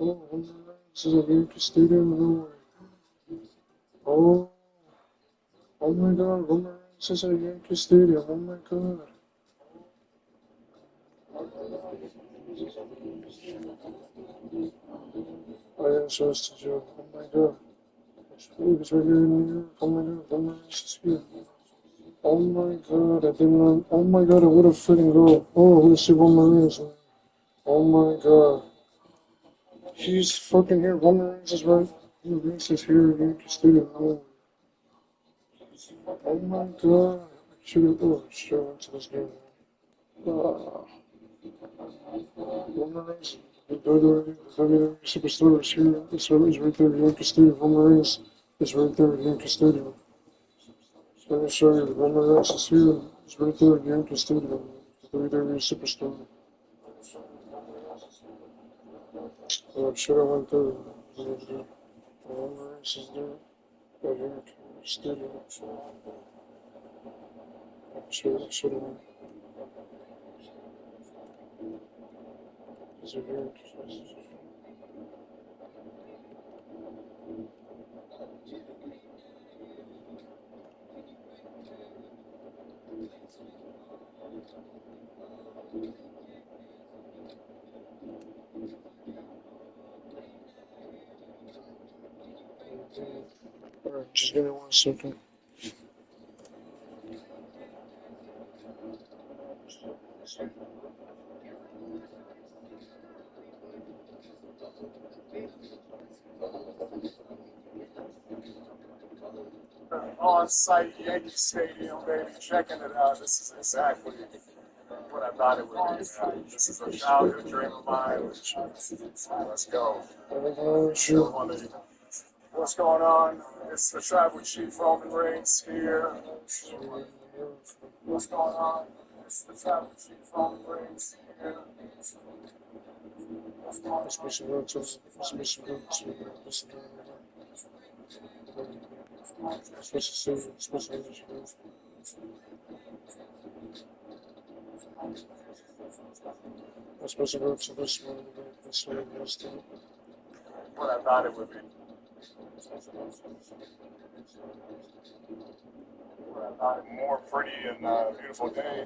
Oh, this is a Yankee Stadium. No way. Oh, oh my God, this is a Yankee Stadium. Oh my God. Oh yeah, so it's the joke. Oh my God. It's right here in New York. Oh my God, this is here. Oh my God, I didn't know. Oh my God, I would have freaking go. Oh, I would have seen one Marines. Oh my God. He's fucking here. One Marines is right. Marines is here at Yankee Stadium. Oh my God. I should have. Oh, I should have went to this game. One Marines. The WWE Superstar is here. It's right there at Yankee Stadium. One Marines is right there at Yankee Stadium. Let me show you. One Marines is here. It's right there at Yankee Stadium. The WWE Superstar. Oh, I should have went there. One Marines is there at Yankee Stadium. Should have went. Is it Yankee? Alright, just give me 1 second. On-site Yankee Stadium, baby, checking it out. This is exactly what I thought it would be. This is a childhood dream of mine. Let's go. Sure. What's going on? It's the tribal chief Roman Reigns here. What's going on? It's the tribal chief Roman Reigns here. Especially go to, especially go to, especially go to this one, this one, this one. What I thought it would be. More pretty and beautiful day.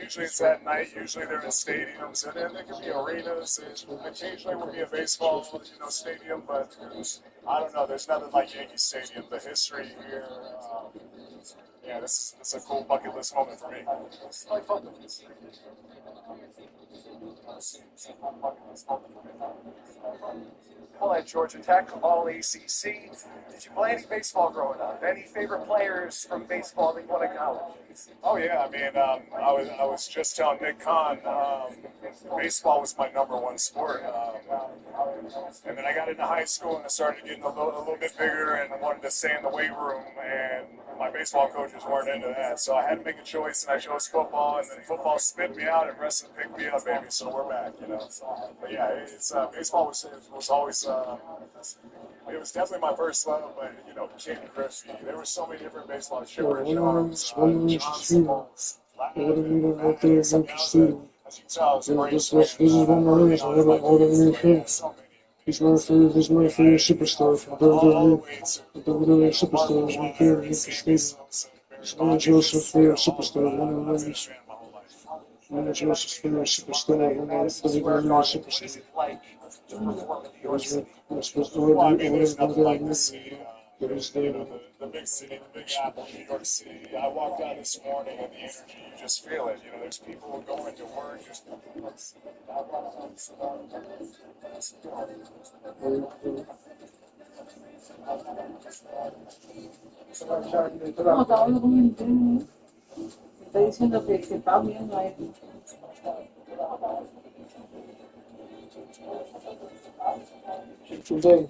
Usually it's at night. Usually they're in stadiums, and then there can be arenas. And occasionally will be a baseball, stadium. But I don't know. There's nothing like Yankee Stadium. The history here. Yeah, this is a cool bucket list moment for me. It's like fun. Well, at Georgia Tech, all ACC. Did you play any baseball growing up? Any favorite players from baseball that you want to acknowledge? Oh yeah, I mean, I was just telling Nick Khan, baseball was my number one sport, and then I got into high school and I started getting a little bit bigger and wanted to stay in the weight room, and my baseball coaches weren't into that, so I had to make a choice, and I chose football, and then football spit me out, and wrestling picked me up, baby. So we're back, But yeah, it's baseball was always. It was definitely my first love, but Ken Griffey. There were so many different baseball shows. John Simons, What do you mean out there, Yankee Stadium? as you can tell, I was a great This is one of my rings. All of me here. He's my favorite superstar from WWE superstars right there, Yankee Stadium. He's my Joseph's favorite superstar, one of my rings. My Joseph's favorite superstar, one of my WWE superstars. That's what's Well, I mean, there's going nothing like on. the city, the big city, the big apple, New York City. I walked out this morning and the energy, you just feel it. There's people going to work, just. No, estaba hablando con el tema. Está diciendo que está viendo a él. Today,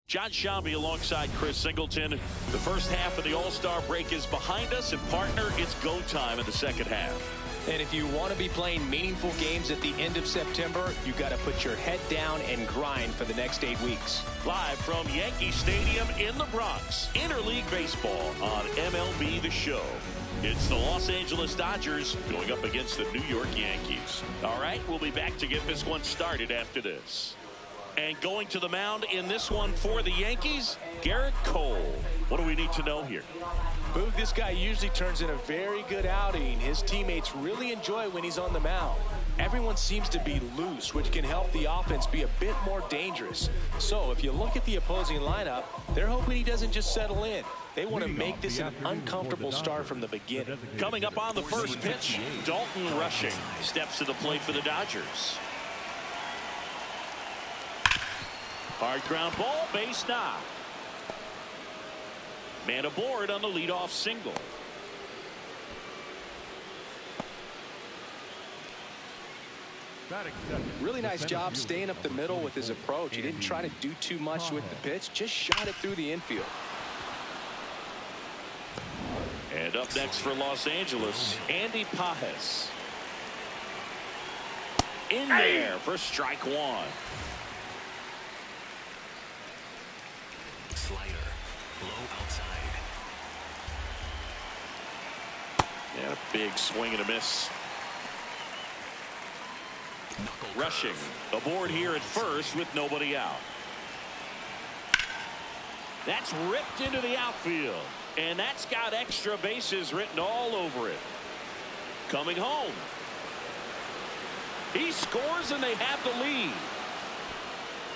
John Shambi alongside Chris Singleton. The first half of the All-Star break is behind us, and partner, it's go time in the second half. And if you want to be playing meaningful games at the end of September, you got to put your head down and grind for the next 8 weeks. Live from Yankee Stadium in the Bronx, Interleague Baseball on MLB The Show. It's the Los Angeles Dodgers going up against the New York Yankees. All right, we'll be back to get this one started after this. And going to the mound in this one for the Yankees, Garrett Cole. What do we need to know here? Boog, this guy usually turns in a very good outing. His teammates really enjoy when he's on the mound. Everyone seems to be loose, which can help the offense be a bit more dangerous. So if you look at the opposing lineup, they're hoping he doesn't just settle in. They want to make this an uncomfortable start from the beginning. Coming up on the first pitch, Dalton Rushing steps to the plate for the Dodgers. Hard ground ball, base knock. Man aboard on the leadoff single. Really nice job staying up the middle with his approach. He didn't try to do too much with the pitch, just shot it through the infield. And up next for Los Angeles, Andy Pajes. In there for strike one. Slider, low outside. And a big swing and a miss. Rushing aboard here at first with nobody out. That's ripped into the outfield. And that's got extra bases written all over it. Coming home. He scores and they have the lead.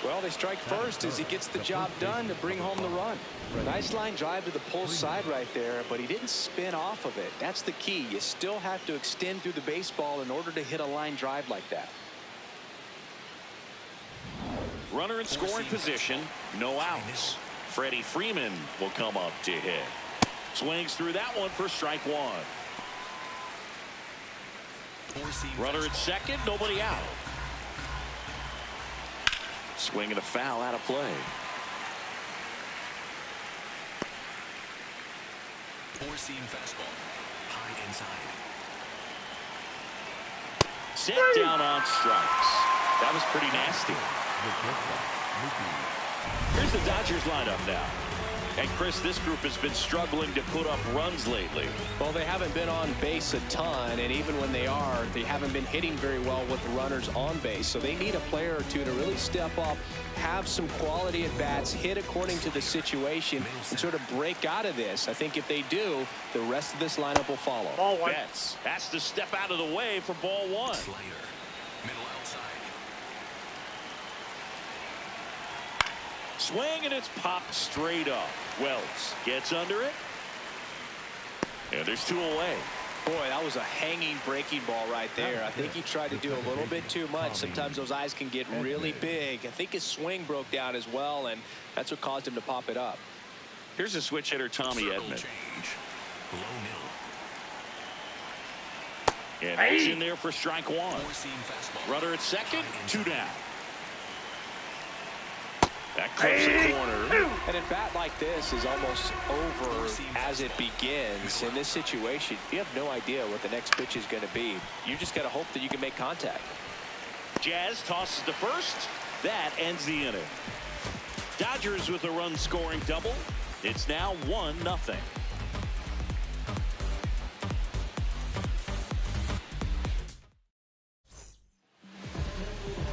Well, they strike first as he gets the job done to bring home the run. Nice line drive to the pull side right there, but he didn't spin off of it. That's the key. You still have to extend through the baseball in order to hit a line drive like that. Runner in scoring position, no outs. Freddie Freeman will come up to hit. Swings through that one for strike one. Runner at second, nobody out. Swing and a foul out of play. Four-seam fastball, high inside. Set down on strikes. That was pretty nasty. Here's the Dodgers lineup now. And Chris, this group has been struggling to put up runs lately. Well, they haven't been on base a ton, and even when they are, they haven't been hitting very well with runners on base. So they need a player or two to really step up, have some quality at bats, hit according to the situation, and sort of break out of this. I think if they do, the rest of this lineup will follow. Ball one. Betts has to step out of the way for ball one. Slider, middle outside. Swing and it's popped straight up. Wells gets under it. And there's two away. Boy, that was a hanging breaking ball right there. I think he tried to do a little bit too much. Sometimes those eyes can get really big. I think his swing broke down as well, and that's what caused him to pop it up. Here's a switch hitter, Tommy Edman. Low middle. And he's in there for strike one. Runner at second, two down. That clips the corner. And a bat like this is almost over as it begins. In this situation, you have no idea what the next pitch is going to be. You just got to hope that you can make contact. Jazz tosses to first. That ends the inning. Dodgers with a run scoring double. It's now 1-0.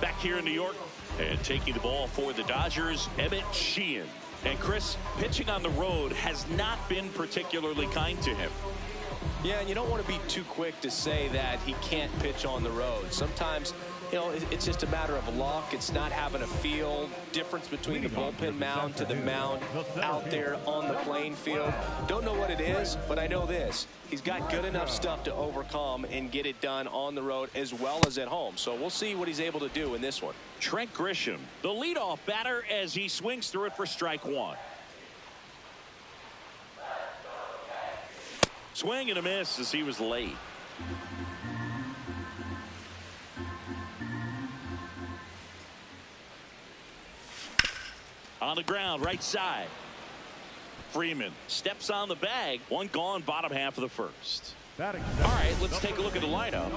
Back here in New York. And taking the ball for the Dodgers, Emmett Sheehan. And Chris, pitching on the road has not been particularly kind to him. Yeah, and you don't want to be too quick to say that he can't pitch on the road. Sometimes You know, it's just a matter of luck. It's not having a feel. Difference between the bullpen mound to the mound out there on the playing field. Don't know what it is, but I know this. He's got good enough stuff to overcome and get it done on the road as well as at home. So we'll see what he's able to do in this one. Trent Grisham, the leadoff batter, as he swings through it for strike one. Swing and a miss as he was late. On the ground, right side. Freeman steps on the bag. One gone, bottom half of the first. All right, let's take a look at the lineup.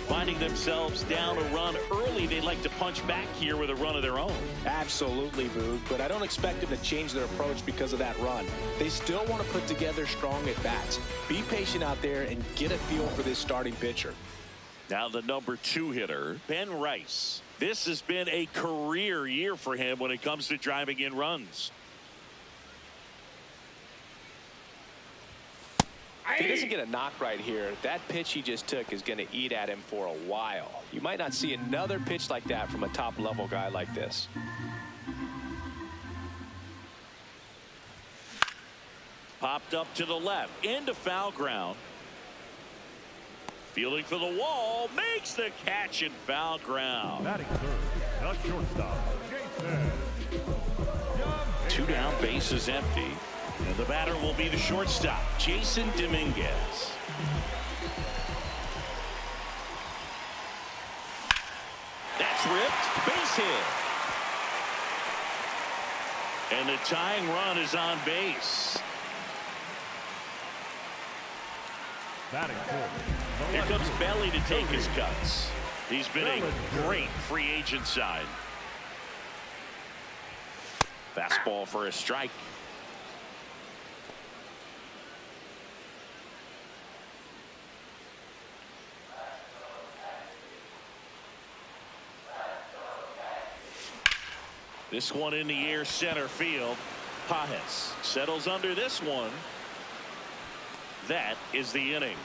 Finding themselves down a run early, they'd like to punch back here with a run of their own. Absolutely, Boog, but I don't expect them to change their approach because of that run. They still want to put together strong at-bats. Be patient out there and get a feel for this starting pitcher. Now the number 2 hitter, Ben Rice. This has been a career year for him when it comes to driving in runs. If he doesn't get a knock right here, that pitch he just took is going to eat at him for a while. You might not see another pitch like that from a top-level guy like this. Popped up to the left, into foul ground. Fielding for the wall, makes the catch in foul ground. Batting third, the shortstop, Jason. 2 down, base is empty. And the batter will be the shortstop, Jason Dominguez. That's ripped, base hit. And the tying run is on base. Batting fourth. Here comes Belly to take his cuts. He's been a great free agent sign. Fastball for a strike. This one in the air, center field. Pajes settles under this one. That is the inning.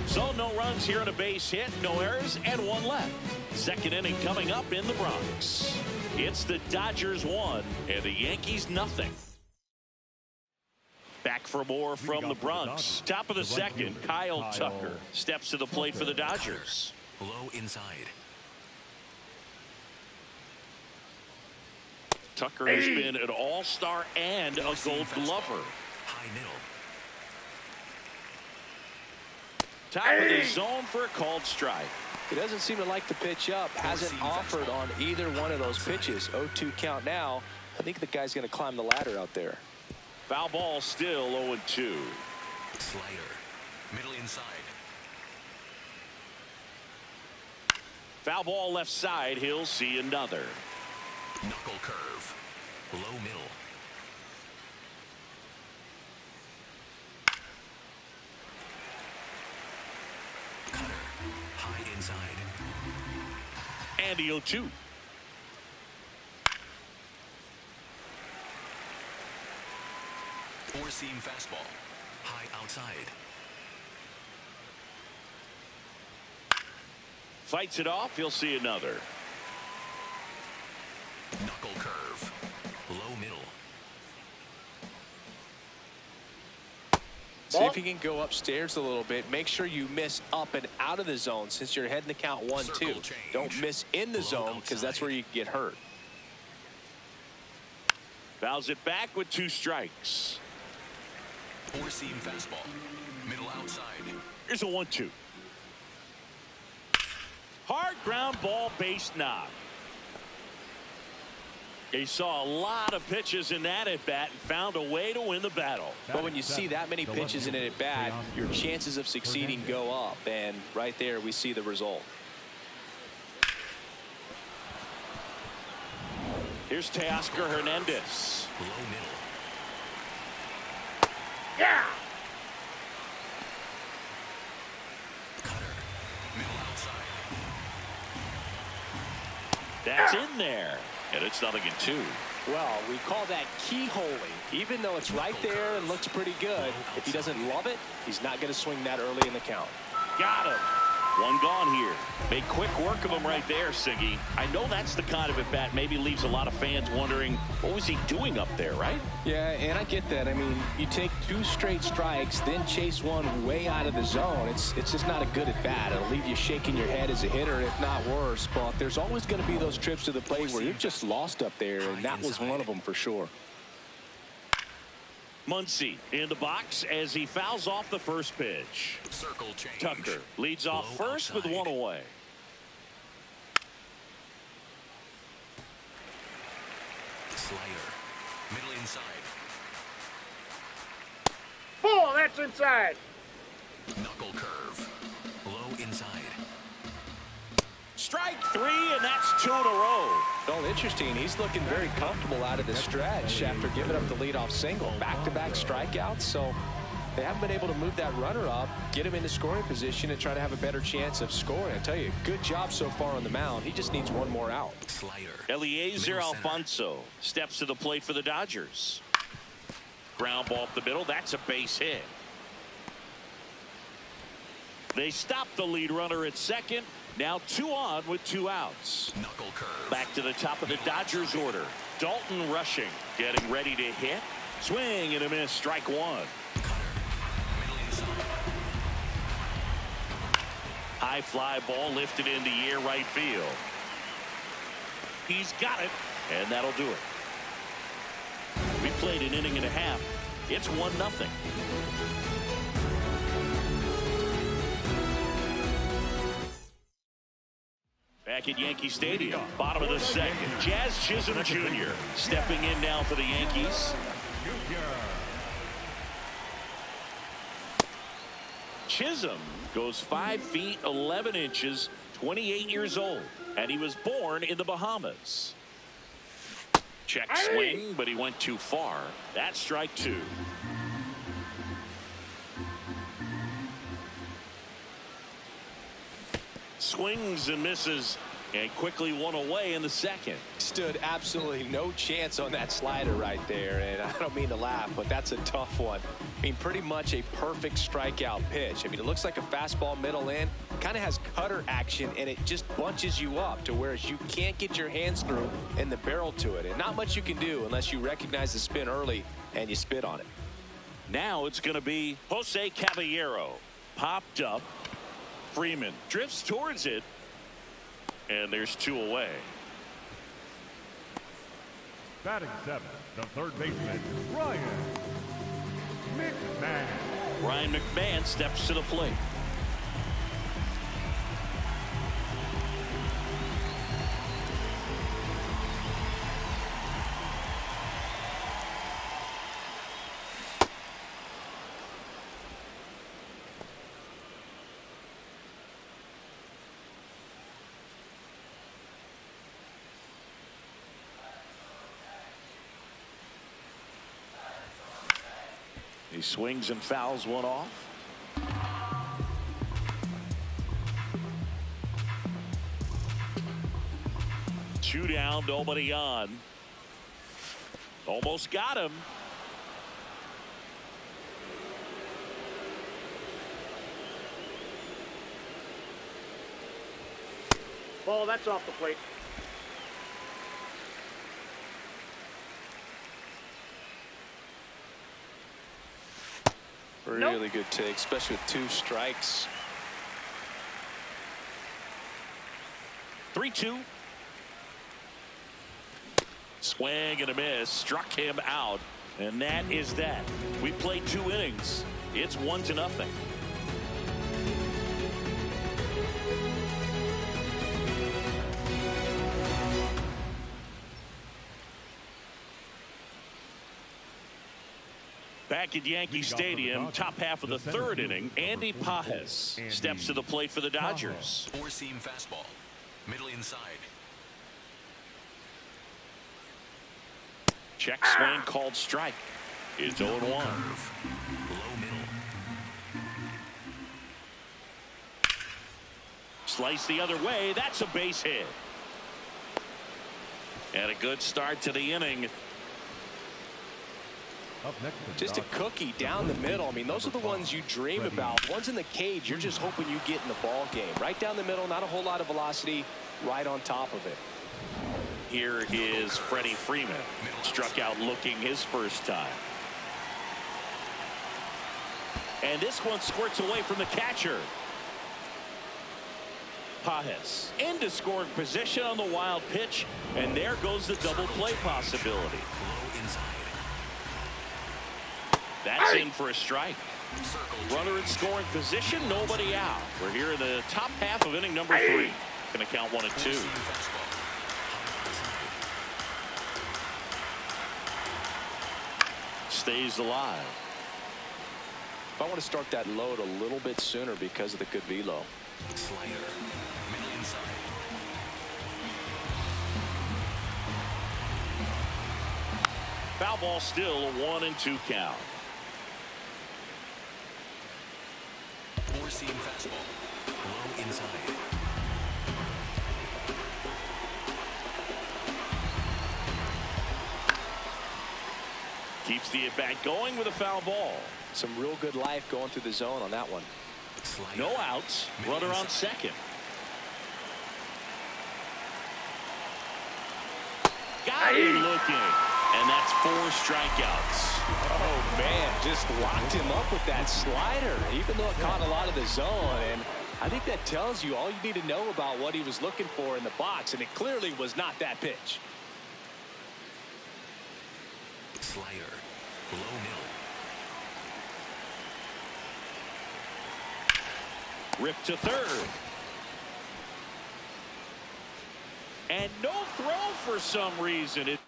So no runs here on a base hit, no errors, and 1 left. Second inning coming up in the Bronx. It's the Dodgers 1 and the Yankees nothing. Back for more from the Bronx. Top of the second, Kyle Tucker steps to the plate for the Dodgers. Low inside. Tucker has been an all-star and a Gold Glover. High middle. Top of the zone for a called strike. He doesn't seem to like the pitch up. Hasn't offered on either one of those pitches. 0-2 count now. I think the guy's going to climb the ladder out there. Foul ball still 0-2. Slider. Middle inside. Foul ball left side. He'll see another. Knuckle curve. Low middle. Cutter. High inside. And the 0-2. Four-seam fastball. High outside. Fights it off. He'll see another. Knuckle curve. Low middle. See if you can go upstairs a little bit. Make sure you miss up and out of the zone since you're heading to count 1-2. Don't miss in the zone because that's where you get hurt. Fouls it back with 2 strikes. Four-seam fastball. Middle outside. Here's a 1-2. Hard ground ball, base knock. He saw a lot of pitches in that at-bat and found a way to win the battle. But when you see that many pitches in an at-bat, your chances of succeeding go up. And right there, we see the result. Here's Teoscar Hernandez. Low middle. Yeah! Cutter. Middle outside. That's in there. And it's 0-2. Well, we call that keyholing. Even though it's right there and looks pretty good, if he doesn't love it, he's not going to swing that early in the count. Got him. One gone here. Made quick work of him right there, Siggy. I know that's the kind of at-bat maybe leaves a lot of fans wondering, what was he doing up there, right? Yeah, and I get that. I mean, you take 2 straight strikes, then chase one way out of the zone. It's just not a good at-bat. It'll leave you shaking your head as a hitter, if not worse. But there's always going to be those trips to the plate where you're just lost up there, and that was one of them for sure. Muncy in the box as he fouls off the first pitch. Circle change. Tucker leads off first with 1 away. Slider. Middle inside. Ball, that's inside. Knuckle curve. Low inside. Strike 3, and that's 2 in a row. Well, interesting. He's looking very comfortable out of the stretch after giving up the leadoff single. Back-to-back strikeouts, so they haven't been able to move that runner up, get him into scoring position, and try to have a better chance of scoring. I tell you, good job so far on the mound. He just needs one more out. Slider. Eliezer Alfonso steps to the plate for the Dodgers. Ground ball up the middle. That's a base hit. They stop the lead runner at second. Now 2 on with 2 outs. Knuckle curve. Back to the top of the Dodgers order. Dalton rushing, getting ready to hit. Swing and a miss. Strike 1. Middle inside. High fly ball lifted in the air right field. He's got it, and that'll do it. We played an inning and a half. It's 1-0. Back at Yankee Stadium, bottom of the second. Jazz Chisholm Jr. stepping in now for the Yankees. Chisholm goes 5 feet 11 inches, 28 years old, and he was born in the Bahamas. Check swing, but he went too far. That's strike 2. Swings and misses, and quickly 1 away in the second. Stood absolutely no chance on that slider right there, and I don't mean to laugh, but that's a tough one. I mean, pretty much a perfect strikeout pitch. I mean, it looks like a fastball middle in, kind of has cutter action, and it just bunches you up to where you can't get your hands through and the barrel to it, and not much you can do unless you recognize the spin early and you spit on it. Now it's going to be Jose Caballero. Popped up. Freeman drifts towards it, and there's 2 away. Batting 7, the third baseman, Ryan McMahon. Ryan McMahon steps to the plate. He swings and fouls one off. 2 down, nobody on. Almost got him. Ball, that's off the plate. Really good take, especially with 2 strikes. 3-2. Swing and a miss. Struck him out. And that is that. We played 2 innings. It's 1-0. Back at Yankee Stadium, top half of the 3rd inning, Andy Pages steps to the plate for the Dodgers. 4-seam fastball. Middle inside. Check swing called strike. It's 0-1. Low middle. Slice the other way. That's a base hit. And a good start to the inning. Up next, Just a cookie down the middle. I mean, those are the ones you dream about. Ones in the cage, you're just hoping you get in the ball game. Right down the middle, not a whole lot of velocity, right on top of it. Here is Freddie Freeman. Struck out looking his first time. And this one squirts away from the catcher. Pages into scoring position on the wild pitch, and there goes the double play possibility. That's in for a strike. Runner in scoring position, nobody out. We're here in the top half of inning number 3. Going to count 1 and 2. Stays alive. If I want to start that load a little bit sooner because of the good velo. Slider, middle inside. Foul ball, still a 1 and 2 count. Four-seam fastball, low inside. Keeps the at-bat going with a foul ball. Some real good life going through the zone on that one. Slider. No outs. Runner on second. Got him looking. And that's 4 strikeouts. Oh, man, just locked him up with that slider, even though it caught a lot of the zone. And I think that tells you all you need to know about what he was looking for in the box, and it clearly was not that pitch. Slider, low middle. Rip to third. And no throw for some reason.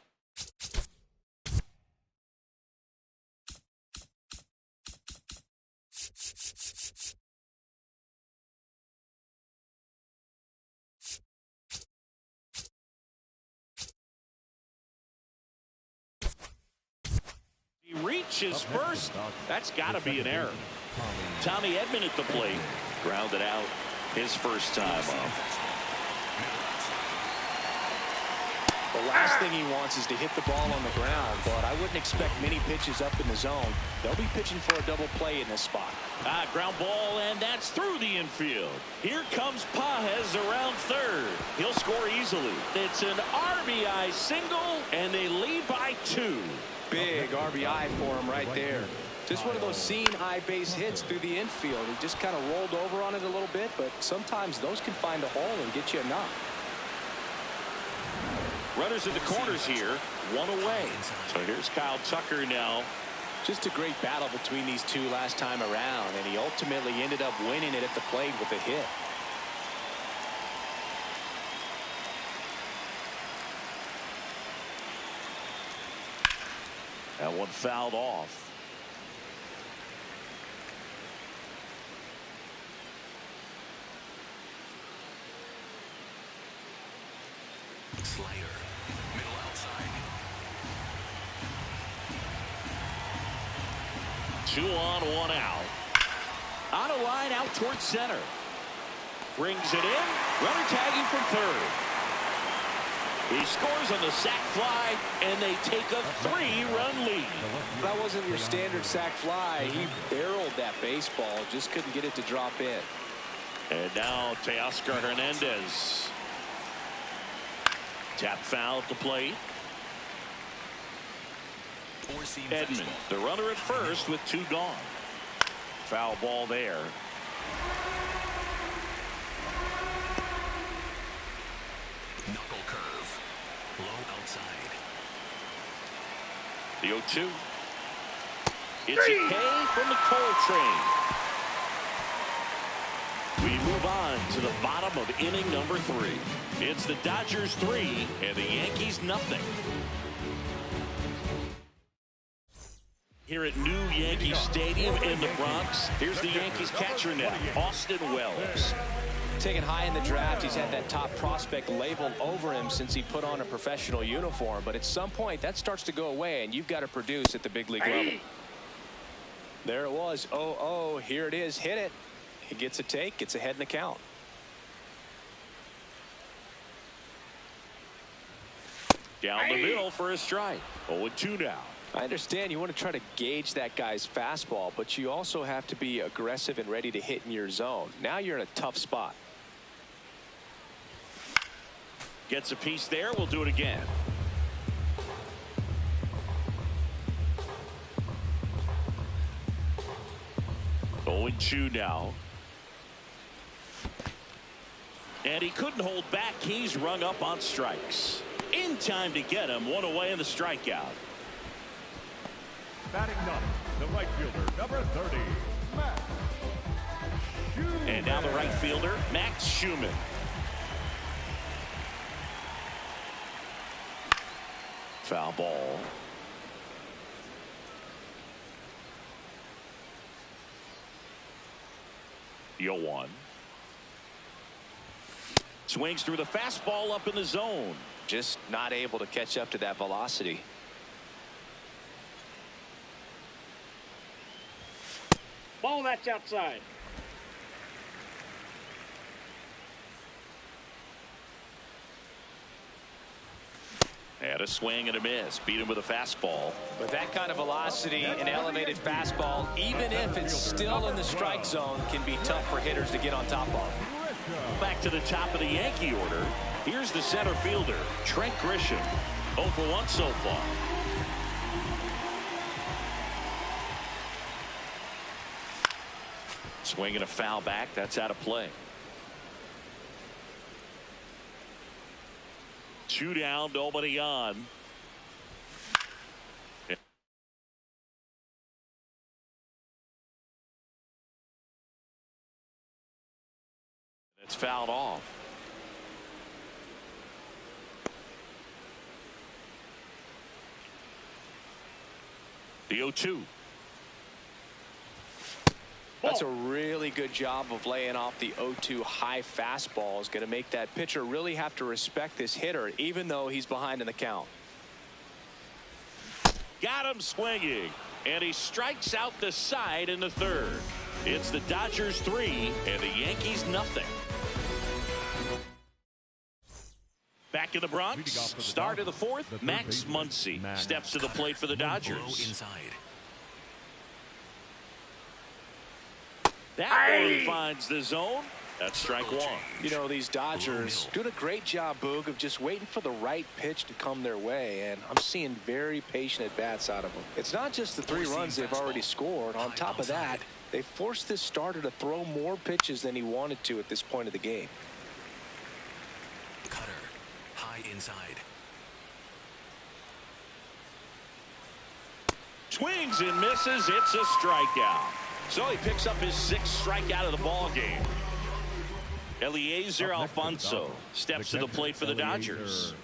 He reaches first. That's got to be an error. Tommy Edman at the plate. Grounded out his first time up. The last thing he wants is to hit the ball on the ground, but I wouldn't expect many pitches up in the zone. They'll be pitching for a double play in this spot. Ground ball, and that's through the infield. Here comes Pages around third. He'll score easily. It's an RBI single, and they lead by 2. Big RBI for him right there. Just one of those seeing high base hits through the infield. He just kind of rolled over on it a little bit, but sometimes those can find a hole and get you a knock. Runners in the corners here, 1 away. So here's Kyle Tucker now. Just a great battle between these two last time around, and he ultimately ended up winning it at the plate with a hit. That one fouled off. Slider, middle outside. 2 on, 1 out. On a line out towards center. Brings it in. Runner tagging from third. He scores on the sac fly, and they take a 3-run lead. That wasn't your standard sac fly. He barreled that baseball, just couldn't get it to drop in. And now Teoscar Hernandez. Tap foul at the plate. Four-seam Edman, fastball. the runner at first with 2 gone. Foul ball there. Knuckle curve, low outside. The 0-2. It's a K from the Cole train. We move on to the bottom of inning number 3. It's the Dodgers 3 and the Yankees nothing. Here at New Yankee Stadium in the Bronx, here's the Yankees catcher now, Austin Wells. Taken high in the draft, he's had that top prospect label over him since he put on a professional uniform, but at some point that starts to go away, and you've got to produce at the big league level. There it was. 0-0. Here it is. Hit it. He gets a take, gets ahead in the count. Down the middle for a strike. 0-2 now. I understand you want to try to gauge that guy's fastball, but you also have to be aggressive and ready to hit in your zone. Now you're in a tough spot. Gets a piece there. We'll do it again. 0-2 now. And he couldn't hold back. He's rung up on strikes. In time to get him. One away in the strikeout. Batting up, the right fielder, number 30, Max Schumann. And now the right fielder, Max Schumann. Foul ball. The 0-1. Swings through the fastball up in the zone. Just not able to catch up to that velocity. Ball, that's outside. And a swing and a miss. Beat him with a fastball. With that kind of velocity, an elevated fastball, even if it's still in the strike zone, can be tough for hitters to get on top of. Back to the top of the Yankee order. Here's the center fielder, Trent Grisham. 0 for 1 so far. Swing and a foul back. That's out of play. 2 down, nobody on. It's fouled off. The 0-2. That's a really good job of laying off the 0-2 high fastball. Is going to make that pitcher really have to respect this hitter, even though he's behind in the count. Got him swinging, and he strikes out the side in the third. It's the Dodgers 3 and the Yankees nothing. Back in the Bronx, start of the fourth, Max Muncy steps to the plate for the Dodgers. That one finds the zone. That's strike one. You know, these Dodgers doing a great job, Boog, of just waiting for the right pitch to come their way, and I'm seeing very patient at-bats out of them. It's not just the 3 runs they've already scored. On top of that, they forced this starter to throw more pitches than he wanted to at this point of the game. Cutter, high inside. Swings and misses. It's a strikeout. So he picks up his 6th strikeout of the ball game. Eliezer Alfonso steps to the plate for the Dodgers.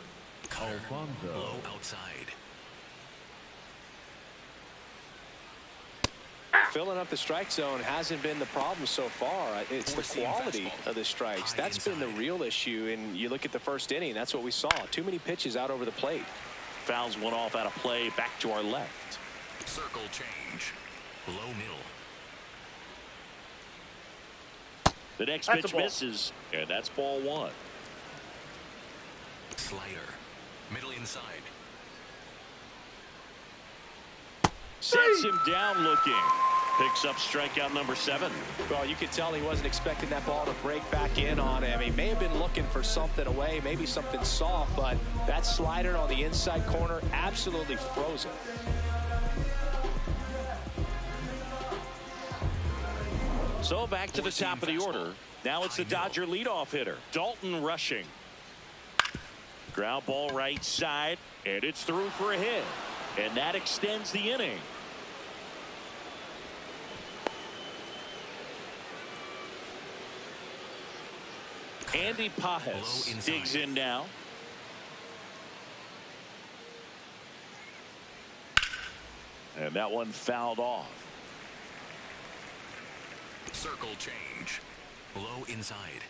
Cutter, low outside. Filling up the strike zone hasn't been the problem so far. It's the quality of the strikes. That's been the real issue. And you look at the first inning, that's what we saw. Too many pitches out over the plate. Fouls one off out of play. Back to our left. Circle change. Low middle. The next pitch misses, and that's ball 1. Slider. Middle inside. Sets him down looking. Picks up strikeout number 7. Well, you could tell he wasn't expecting that ball to break back in on him. He may have been looking for something away, maybe something soft, but that slider on the inside corner absolutely frozen. So back to the top of the order. Now it's the Dodger leadoff hitter, Dalton Rushing. Ground ball right side, and it's through for a hit. And that extends the inning. Andy Pajes digs in now. And that one fouled off. Circle change. Low inside.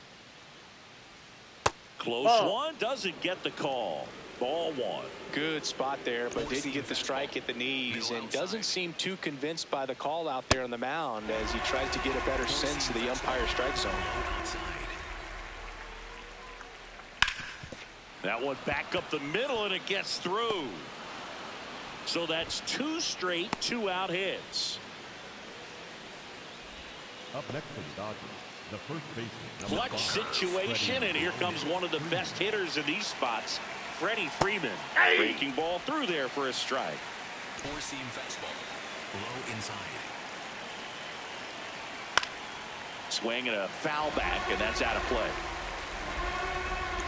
Close one, doesn't get the call. Ball 1. Good spot there, but didn't get the strike at the knees, and doesn't seem too convinced by the call out there on the mound as he tries to get a better sense of the umpire strike zone. That one back up the middle, and it gets through. So that's 2 straight 2-out hits. Up next for the Dodgers, the first baseman. Clutch situation, and here comes one of the best hitters in these spots, Freddie Freeman. Breaking ball through there for a strike. 4-seam fastball, low inside. Swing and a foul back, and that's out of play.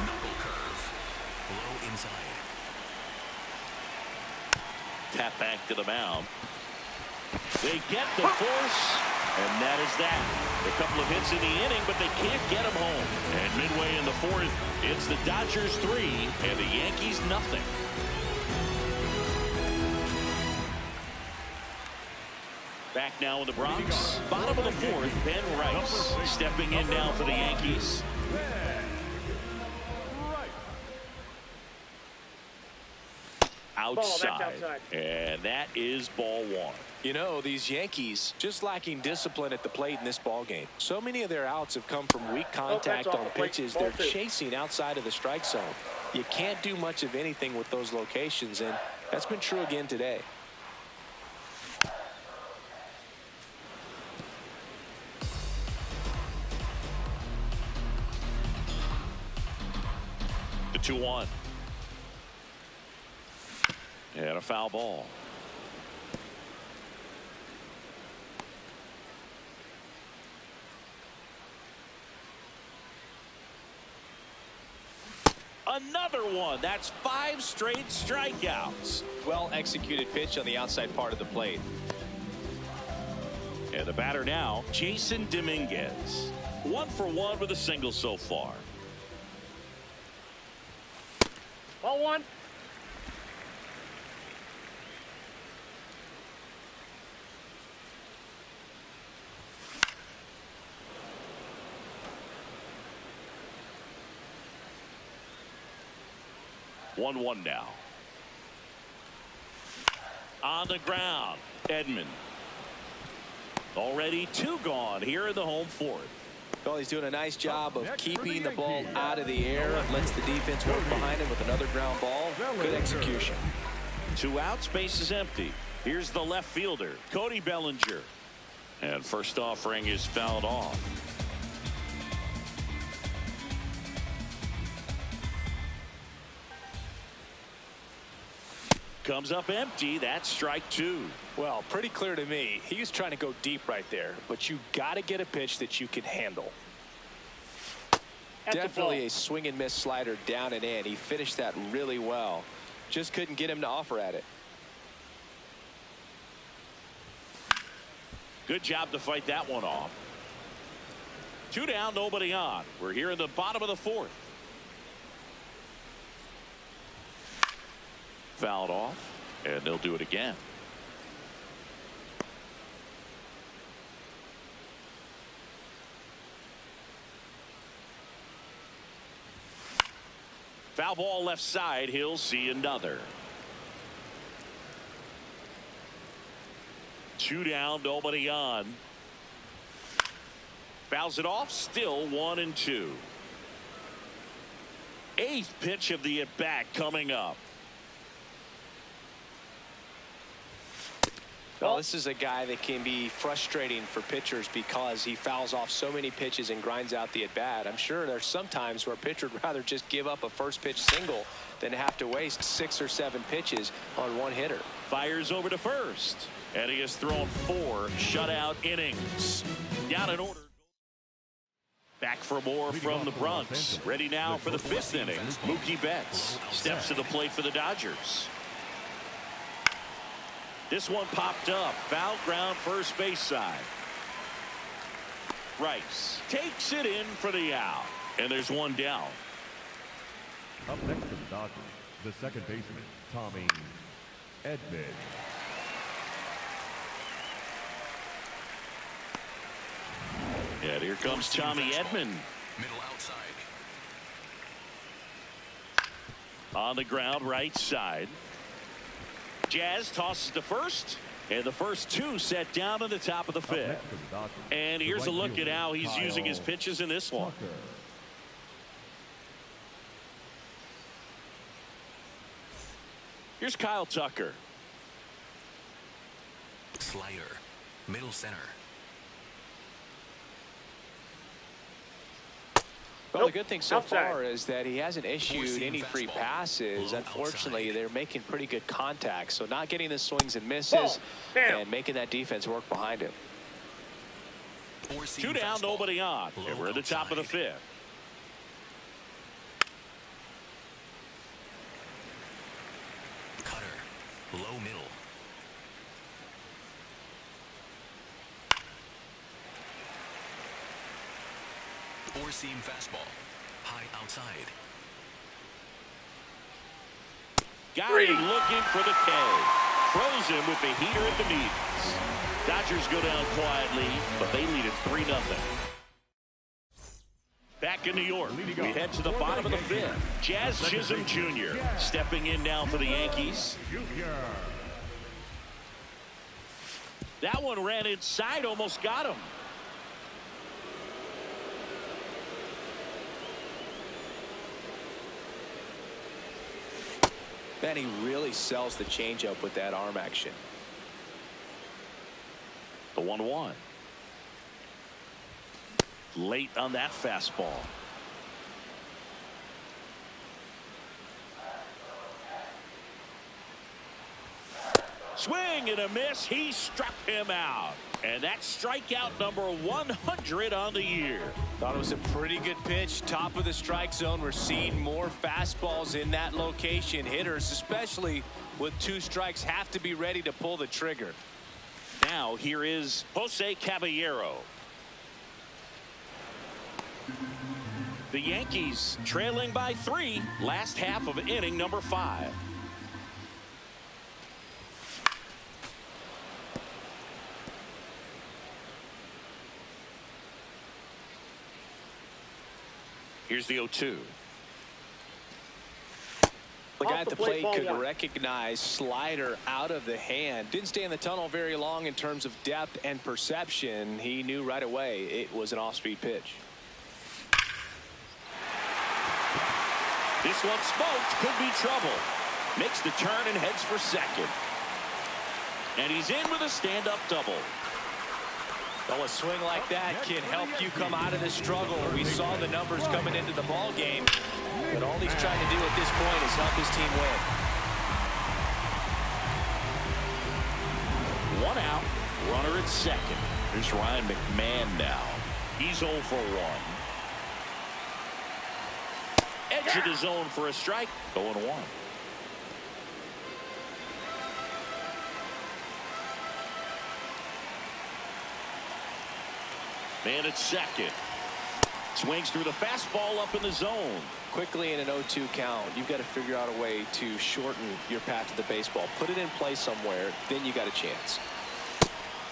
Knuckle curve, low inside. Tap back to the mound. They get the force, and that is that. A couple of hits in the inning, but they can't get them home. And midway in the 4th, it's the Dodgers 3 and the Yankees nothing. Back now in the Bronx, bottom of the 4th, Ben Rice stepping in now for the Yankees. Outside, and that is ball 1. You know, these Yankees just lacking discipline at the plate in this ball game. So many of their outs have come from weak contact on pitches they're chasing outside of the strike zone. You can't do much of anything with those locations, and that's been true again today. The 2-1. And a foul ball. Another one. That's 5 straight strikeouts. Well executed pitch on the outside part of the plate. And the batter now, Jason Dominguez. 1 for 1 with a single so far. Ball 1. 1-1 now. On the ground, Edman. Already 2 gone here in the home 4th. Well, he's doing a nice job of keeping the ball out of the air. Lets the defense work behind him with another ground ball. Good execution. 2 outs, base is empty. Here's the left fielder, Cody Bellinger. And first offering is fouled off. Comes up empty. That's strike 2. Well, pretty clear to me. He was trying to go deep right there, but you got to get a pitch that you can handle. Definitely a swing and miss slider down and in. He finished that really well. Just couldn't get him to offer at it. Good job to fight that one off. 2 down, nobody on. We're here in the bottom of the 4th. Fouled off, and they'll do it again. Foul ball left side. He'll see another. 2 down, nobody on. Fouls it off, still 1-2. 8th pitch of the at-bat coming up. Well, this is a guy that can be frustrating for pitchers because he fouls off so many pitches and grinds out the at-bat. I'm sure there's some times where a pitcher would rather just give up a first pitch single than have to waste 6 or 7 pitches on one hitter. Fires over to first, and he has thrown 4 shutout innings. Down in order. Back for more from the Bronx. Ready now for the 5th inning. Mookie Betts steps to the plate for the Dodgers. This one popped up. Foul ground first base side. Rice takes it in for the out. And there's 1 down. Up next for the Dodgers, the second baseman, Tommy Edman. And here comes Tommy Edman. Middle outside. On the ground, right side. Jazz tosses to first, and the first 2 set down to the top of the 5th. And here's a look at how he's using his pitches in this one. Here's Kyle Tucker. Slider. Middle center. Well, the good thing so far is that he hasn't issued any free passes. Unfortunately, they're making pretty good contact, so not getting the swings and misses and making that defense work behind him. 2 down, nobody on, and we're at the top of the 5th. Cutter. Low middle. Four-seam fastball. High outside. Guy looking for the K. Throws him with the heater at the knees. Dodgers go down quietly, but they lead it 3-0. Back in New York, we head to the bottom of the 5th. Jazz Chisholm Jr. stepping in now for the Yankees. That one ran inside, almost got him. Man, he really sells the changeup with that arm action. The 1-1. Late on that fastball. Swing and a miss. He struck him out. And that's strikeout number 100 on the year. Thought it was a pretty good pitch. Top of the strike zone. We're seeing more fastballs in that location. Hitters, especially with 2 strikes, have to be ready to pull the trigger. Now here is Jose Caballero. The Yankees trailing by 3. Last half of inning number 5. Here's the 0-2. The guy at the plate could recognize slider out of the hand. Didn't stay in the tunnel very long in terms of depth and perception. He knew right away it was an off-speed pitch. This one smoked, could be trouble. Makes the turn and heads for second. And he's in with a stand-up double. Well, a swing like that can help you come out of this struggle. We saw the numbers coming into the ball game, but all he's trying to do at this point is help his team win. 1 out, runner at second. Here's Ryan McMahon now. He's 0 for 1. Edge of the zone for a strike. 0-1. Man at second. Swings through the fastball up in the zone. Quickly in an 0-2 count, you've got to figure out a way to shorten your path to the baseball. Put it in play somewhere, then you got a chance.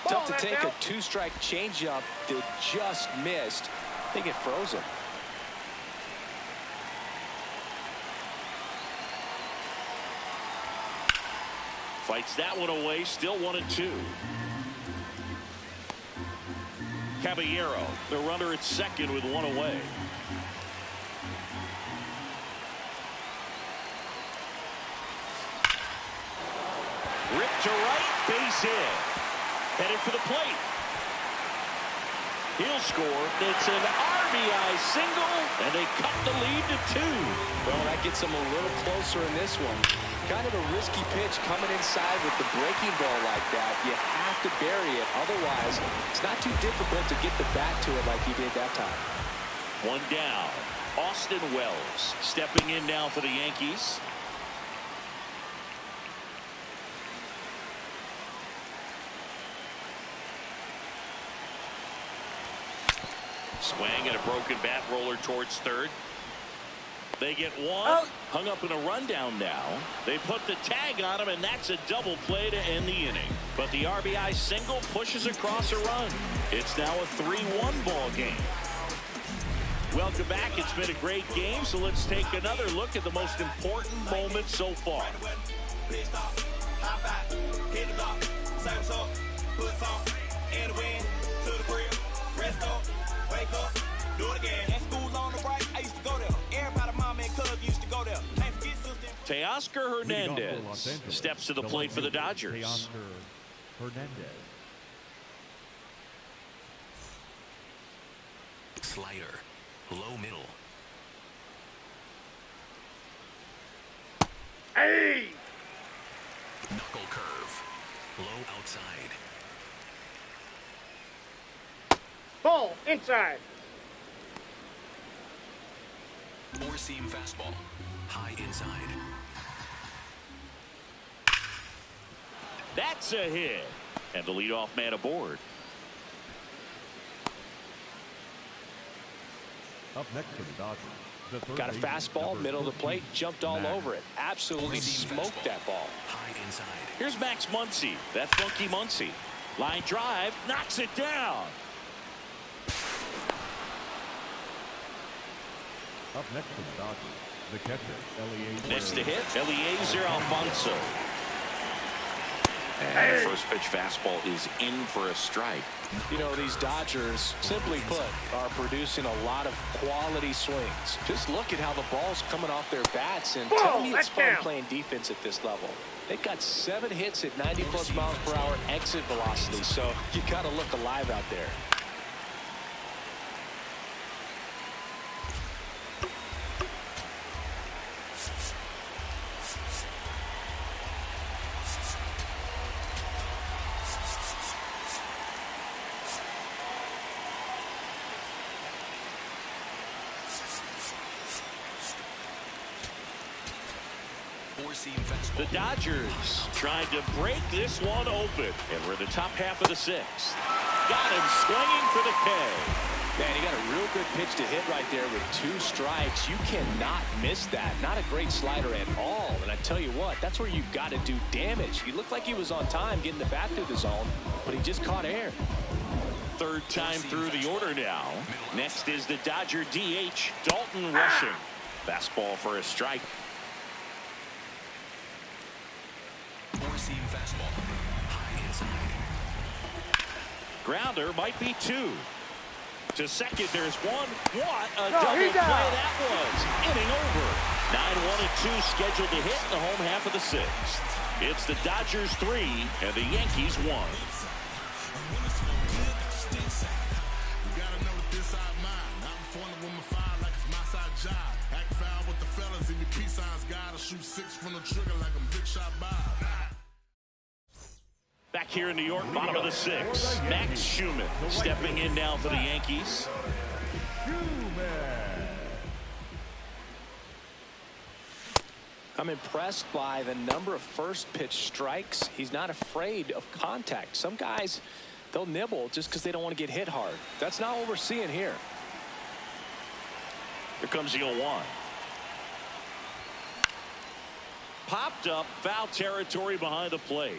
Tough to take a 2-strike changeup that just missed. I think it froze him. Fights that one away, still 1-2. Caballero, the runner at second with 1 away. Ripped to right, base hit. Headed for the plate. He'll score. It's an RBI single, and they cut the lead to 2. Well, that gets them a little closer in this one. Kind of a risky pitch coming inside with the breaking ball like that. You have to bury it. Otherwise, it's not too difficult to get the bat to it like he did that time. 1 down. Austin Wells stepping in now for the Yankees. Swing and a broken bat roller towards third. They get 1. Hung up in a rundown now. They put the tag on him, and that's a double play to end the inning. But the RBI single pushes across a run. It's now a 3-1 ball game. Welcome back. It's been a great game, so let's take another look at the most important moment so far. Teoscar Hernandez steps to the plate for the Dodgers. Hernandez. Slider. Low middle. Hey! Knuckle curve. Low outside. Ball inside. Four-seam fastball. High inside. That's a hit. And the leadoff man aboard. Up next for the Dodgers. The third Got a baseman, fastball, number middle of the 14, plate, jumped all Max. over it. Absolutely Four-seam smoked fastball. that ball. High inside. Here's Max Muncy. That funky Muncy. Line drive. Knocks it down. Up next for the Dodgers. The catcher, Eliezer. Next to hit, Eliezer Alfonso. And the first pitch fastball is in for a strike. You know, these Dodgers, simply put, are producing a lot of quality swings. Just look at how the ball's coming off their bats, and tell me it's fun playing defense at this level. They've got 7 hits at 90+ miles per hour exit velocity, so you got to look alive out there. Four-seam fastball. The Dodgers trying to break this one open. And we're in the top half of the 6th. Got him swinging for the K. Man, he got a real good pitch to hit right there with 2 strikes. You cannot miss that. Not a great slider at all. And I tell you what, that's where you've got to do damage. He looked like he was on time getting the bat through the zone, but he just caught air. Third time through the order now. Next is the Dodger DH, Dalton Rushing. Fastball for a strike. Four-seam fastball. High inside. Grounder might be 2. To second, there's 1. What a double play that was. Inning over. 9-1 and 2 scheduled to hit in the home half of the 6th. It's the Dodgers 3 and the Yankees 1. Back here in New York, bottom of the 6th. Max Schumann stepping in now for the Yankees. I'm impressed by the number of first pitch strikes. He's not afraid of contact. Some guys, they'll nibble just because they don't want to get hit hard. That's not what we're seeing here. Here comes the 0-1. Popped up, foul territory behind the plate.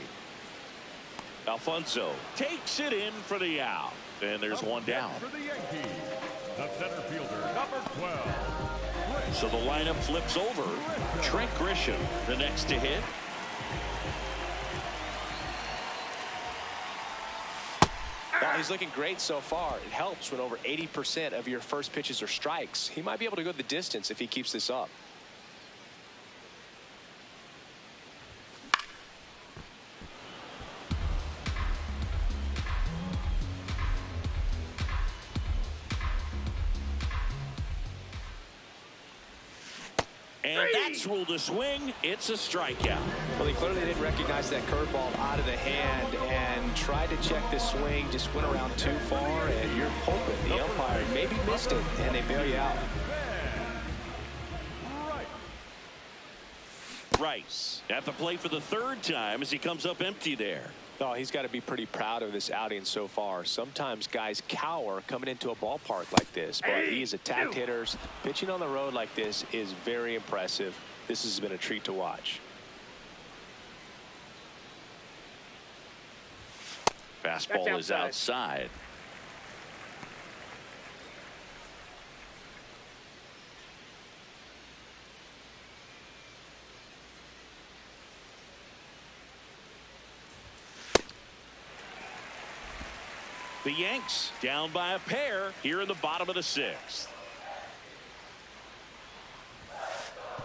Alfonso takes it in for the out. And there's one down. For the Yankees, the center fielder, number 12. So the lineup flips over. Trent Grisham, the next to hit. Well, he's looking great so far. It helps when over 80% of your first pitches are strikes. He might be able to go the distance if he keeps this up. And that's ruled a swing. It's a strikeout. Well, he clearly didn't recognize that curveball out of the hand and tried to check the swing, just went around too far, and you're hoping the umpire maybe missed it, and they bail you out. Rice at the plate for the 3rd time as he comes up empty there. Oh, he's got to be pretty proud of this outing so far. Sometimes guys cower coming into a ballpark like this, but he has attacked hitters. Pitching on the road like this is very impressive. This has been a treat to watch. Fastball is outside. The Yanks down by a pair here in the bottom of the 6th.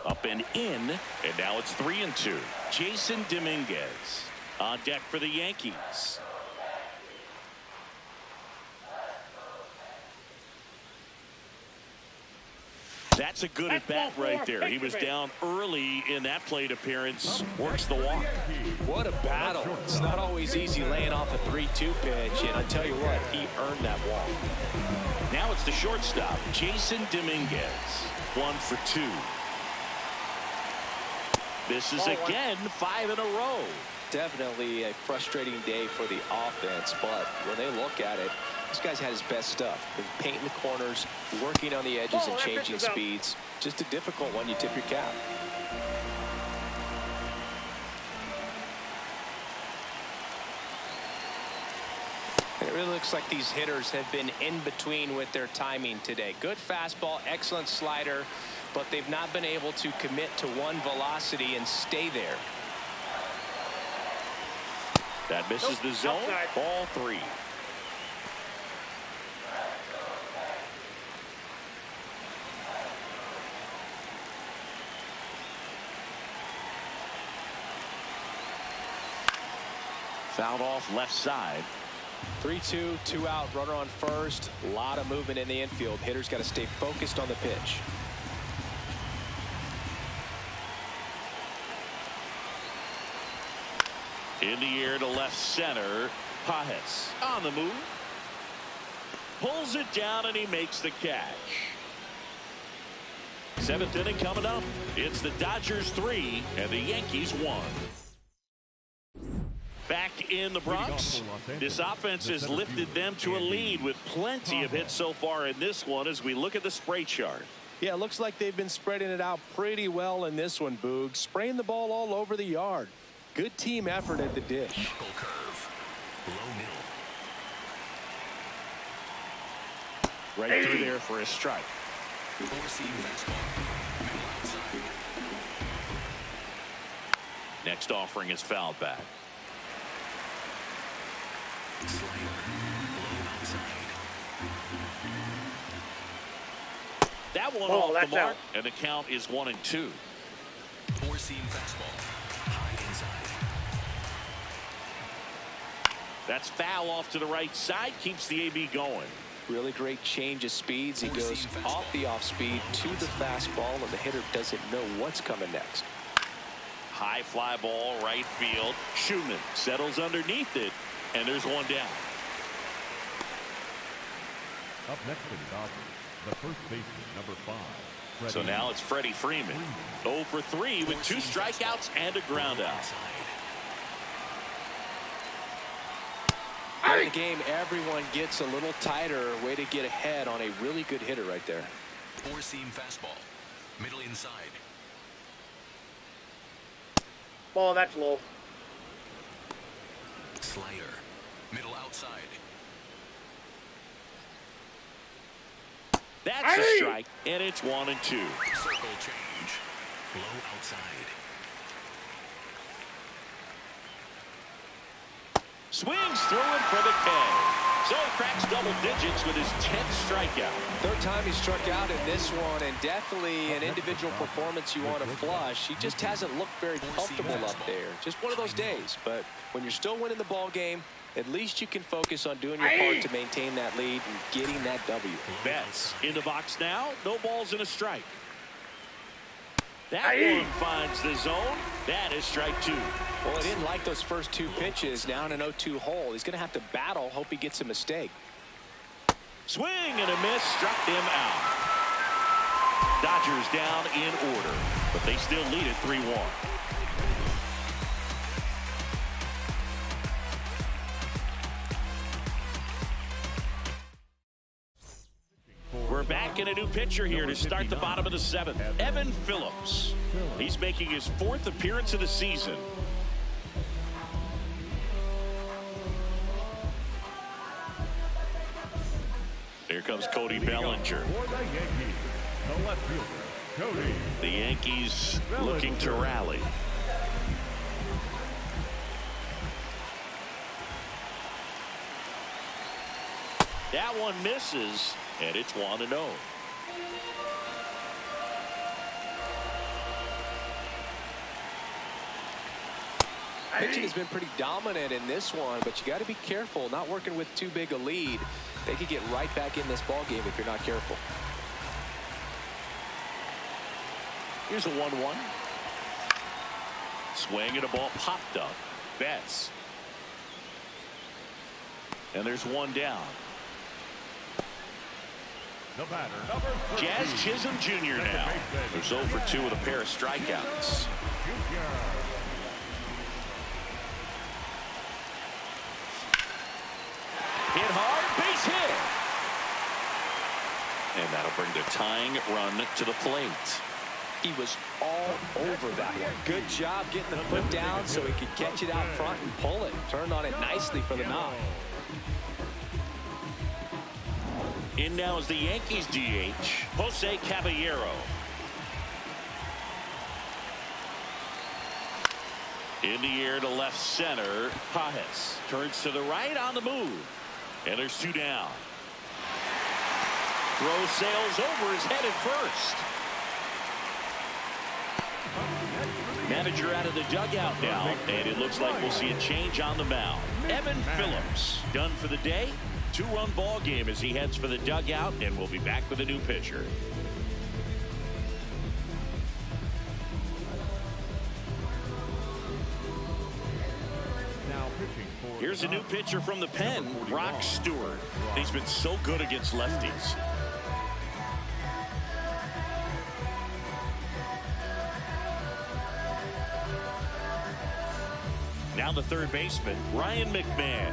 Up and in, and now it's 3-2. Jason Dominguez. On deck for the Yankees. That's a good at-bat right there. He was down early in that plate appearance. Works the walk. What a battle. It's not always easy laying off a 3-2 pitch, and I tell you what, he earned that walk. Now it's the shortstop, Jason Dominguez. 1 for 2. This is again 5 in a row. Definitely a frustrating day for the offense, but when they look at it, this guy's had his best stuff. Been painting the corners, working on the edges and changing speeds. Just a difficult one. You tip your cap. And it really looks like these hitters have been in between with their timing today. Good fastball, excellent slider, but they've not been able to commit to one velocity and stay there. That misses the zone. Ball 3. Fouled off left side. 3-2, 2 out, runner on first. A lot of movement in the infield. Hitters got to stay focused on the pitch. In the air to left center. Pajes on the move. Pulls it down and he makes the catch. 7th inning coming up. It's the Dodgers 3 and the Yankees 1. Back in the Bronx, this offense has lifted them to a lead with plenty of hits so far in this one as we look at the spray chart. Yeah, it looks like they've been spreading it out pretty well in this one, Boog. Spraying the ball all over the yard. Good team effort at the dish. Knuckle curve. Low middle. Right through there for a strike. Four-seam fastball. Middle outside. Next offering is fouled back. Slider. Low outside. That one off the mark, and the count is 1-2. Four-seam fastball. High inside. That's foul off to the right side, keeps the AB going. Really great change of speeds. He goes off the off speed to the fastball, and the hitter doesn't know what's coming next. High fly ball, right field. Schumann settles underneath it, and there's one down. Up next for the Dodgers, the first baseman, number 5. So now it's Freddie Freeman. 0 for 3 with 2 strikeouts and a ground out. In the game, everyone gets a little tighter. Way to get ahead on a really good hitter right there. Four-seam fastball. Middle inside. Ball, that's low. Slider. Middle outside. That's a strike, and it's 1-2. Circle change. Low outside. Swings through him for the K. So he cracks double digits with his 10th strikeout. Third time he struck out in this one, and definitely an individual performance you want to flush. He just hasn't looked very comfortable up there. Just one of those days. But when you're still winning the ball game, at least you can focus on doing your part to maintain that lead and getting that W. Betts in the box now. No balls and a strike. That one finds the zone. That is strike 2. Well, he didn't like those first 2 pitches. Now in an 0-2 hole. He's going to have to battle. Hope he gets a mistake. Swing and a miss. Struck him out. Dodgers down in order, but they still lead it 3-1. We're back in a new pitcher here to start the bottom of the 7th. Evan Phillips. He's making his 4th appearance of the season. Here comes Cody Bellinger. For the Yankees, the left fielder, Cody. The Yankees looking to rally. That one misses, and it's 1-0. Pitching has been pretty dominant in this one, but you got to be careful. Not working with too big a lead. They could get right back in this ball game if you're not careful. Here's a 1-1. Swing and a ball popped up. Betts. And there's one down. The batter, number 13. Jazz Chisholm Jr. now. They're 0 for 2 with a pair of strikeouts. Hit hard, base hit. And that'll bring the tying run to the plate. He was all over that one. Good job getting the foot down so he could catch it out front and pull it. Turned on it nicely for the knock. In now is the Yankees DH, Jose Caballero. In the air to left center, Pajes turns to the right on the move. And there's 2 down. Throw sails over his head at first. Manager out of the dugout now, and it looks like we'll see a change on the mound. Evan Phillips done for the day. 2-run ball game as he heads for the dugout, and we'll be back with a new pitcher. Here's a new pitcher from the pen, Brock Stewart. He's been so good against lefties. Now the third baseman, Ryan McMahon.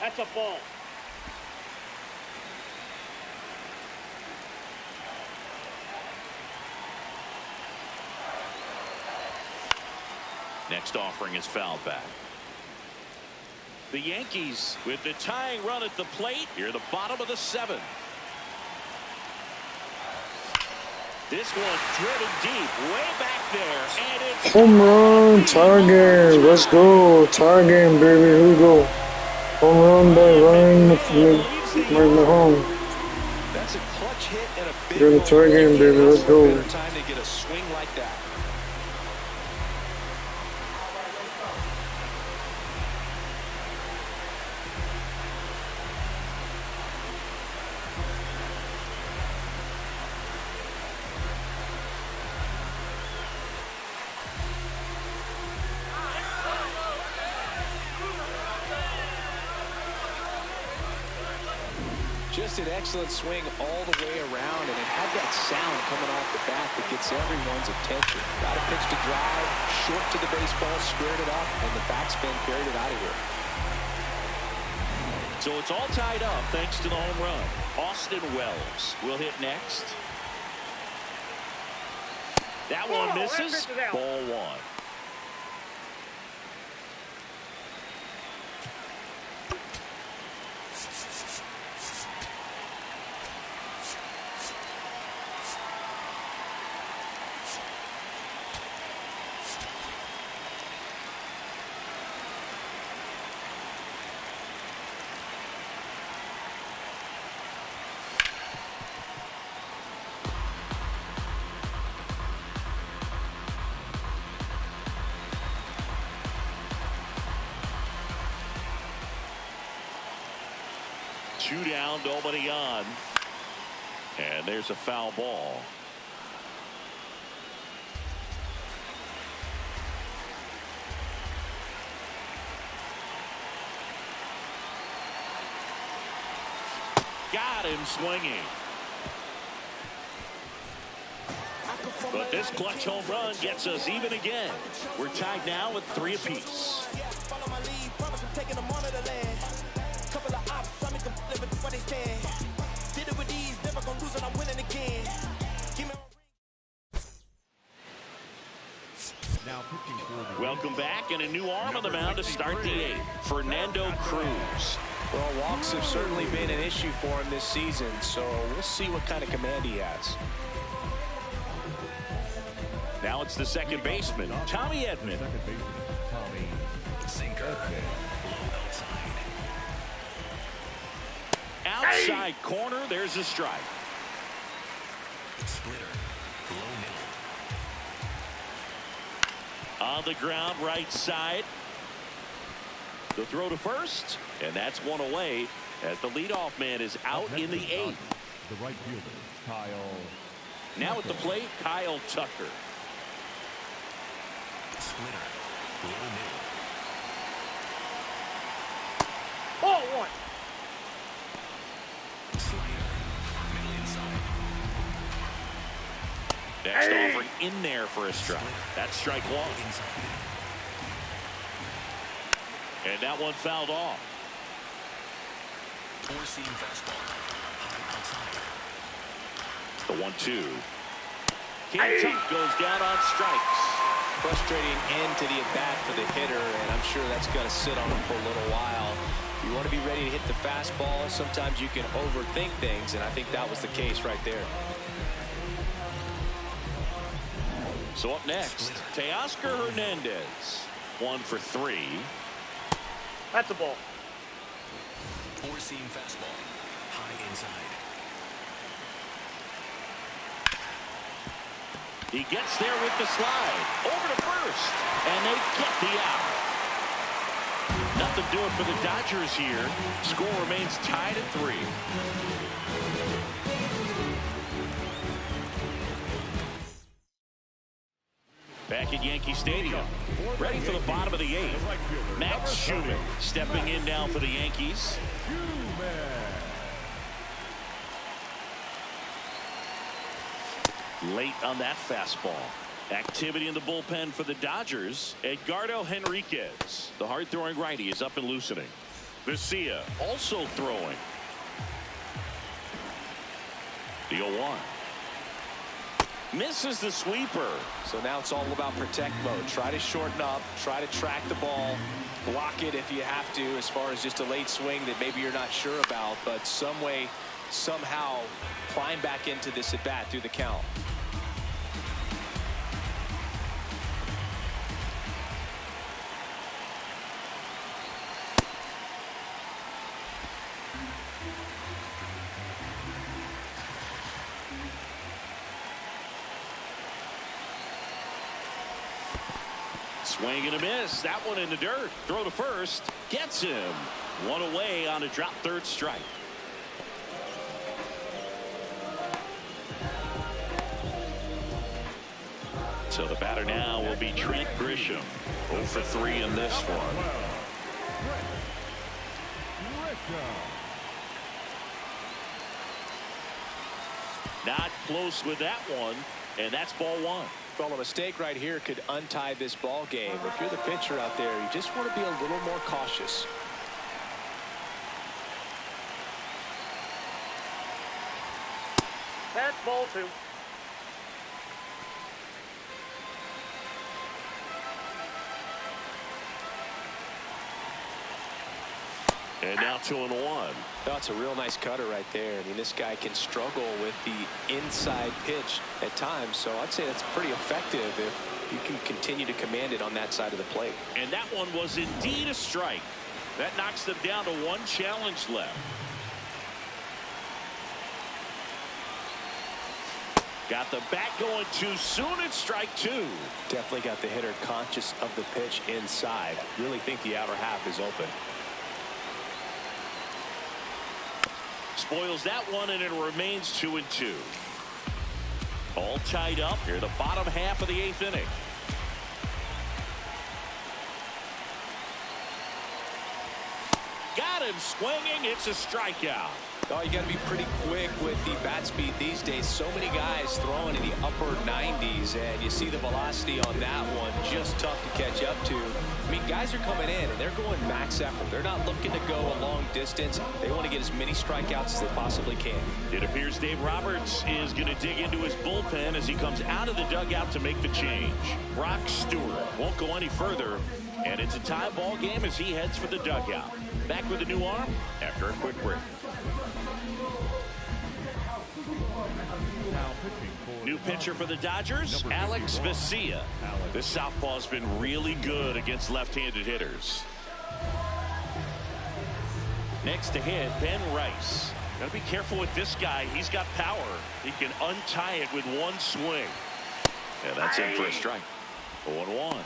That's a ball. Next offering is fouled back. The Yankees with the tying run at the plate. Here, the bottom of the 7th. This one driven deep, way back there, and it's home run, tie game. Let's go, tie game, baby. Here we go. Home run by Ryan McMahon. That's a clutch hit and a big You're in the tie game, baby. Let's go. Time to get a swing like that. Just an excellent swing all the way around, and it had that sound coming off the bat that gets everyone's attention. Got a pitch to drive, short to the baseball, squared it up, and the backspin carried it out of here. So it's all tied up thanks to the home run. Austin Wells will hit next. That one misses. Ball 1. Two down, nobody on. And there's a foul ball. Got him swinging. But this clutch home run gets us even again. We're tied now with 3 apiece. Welcome back, and a new arm on the mound to start the 8th, Fernando Cruz. Well, walks have certainly been an issue for him this season, so we'll see what kind of command he has. Now it's the second baseman, Tommy Edman. Sinker. Outside corner, there's a strike. Splitter. Low middle. On the ground, right side. The throw to first, and that's one away as the leadoff man is out in the 8th. The right fielder, Kyle. Now at the plate, Kyle Tucker. Splitter. Low middle. Ball one. Slider. Middle inside. Next offering in there for a strike. That's strike one. Inside. And that one fouled off. Four-seam fastball. High outside. The 1-2. Tuck goes down on strikes. Frustrating end to the at-bat for the hitter, and I'm sure that's going to sit on him for a little while. You want to be ready to hit the fastball. Sometimes you can overthink things, and I think that was the case right there. So up next, Teoscar Hernandez. 1 for 3. That's a ball. Four-seam fastball. High inside. He gets there with the slide. Over to first. And they get the out. Nothing doing for the Dodgers here. Score remains tied at 3. Back at Yankee Stadium. Ready for the bottom of the 8th. Max Schumann stepping in now for the Yankees. Late on that fastball. Activity in the bullpen for the Dodgers. Edgardo Henriquez, the hard-throwing righty, is up and loosening. Vesia also throwing. The 0-1. Misses the sweeper. So now it's all about protect mode. Try to shorten up. Try to track the ball. Block it if you have to, as far as just a late swing that maybe you're not sure about. But some way, somehow, climb back into this at-bat through the count. Swing and a miss. That one in the dirt. Throw to first. Gets him. One away on a drop third strike. So the batter now will be Trent Grisham. 0 for 3 in this one. Not close with that one, and that's ball 1. Well, a mistake right here could untie this ball game. If you're the pitcher out there, you just want to be a little more cautious. That's ball 2. And now 2-1. That's a real nice cutter right there. I mean, this guy can struggle with the inside pitch at times, so I'd say that's pretty effective if you can continue to command it on that side of the plate. And that one was indeed a strike. That knocks them down to 1 challenge left. Got the bat going too soon. It's strike 2. Definitely got the hitter conscious of the pitch inside. Really think the outer half is open. Spoils that one, and it remains 2-2. All tied up here, the bottom half of the 8th inning. Got him swinging. It's a strikeout. Oh, you got to be pretty quick with the bat speed these days. So many guys throwing in the upper 90s, and you see the velocity on that one. Just tough to catch up to. I mean, guys are coming in, and they're going max effort. They're not looking to go a long distance. They want to get as many strikeouts as they possibly can. It appears Dave Roberts is going to dig into his bullpen as he comes out of the dugout to make the change. Brock Stewart won't go any further, and it's a tie ball game as he heads for the dugout. Back with a new arm after a quick break. New pitcher for the Dodgers, Alex Vesia. This southpaw's been really good against left-handed hitters. Next to hit, Ben Rice. Got to be careful with this guy. He's got power. He can untie it with one swing. And that's in for a strike. 0-1.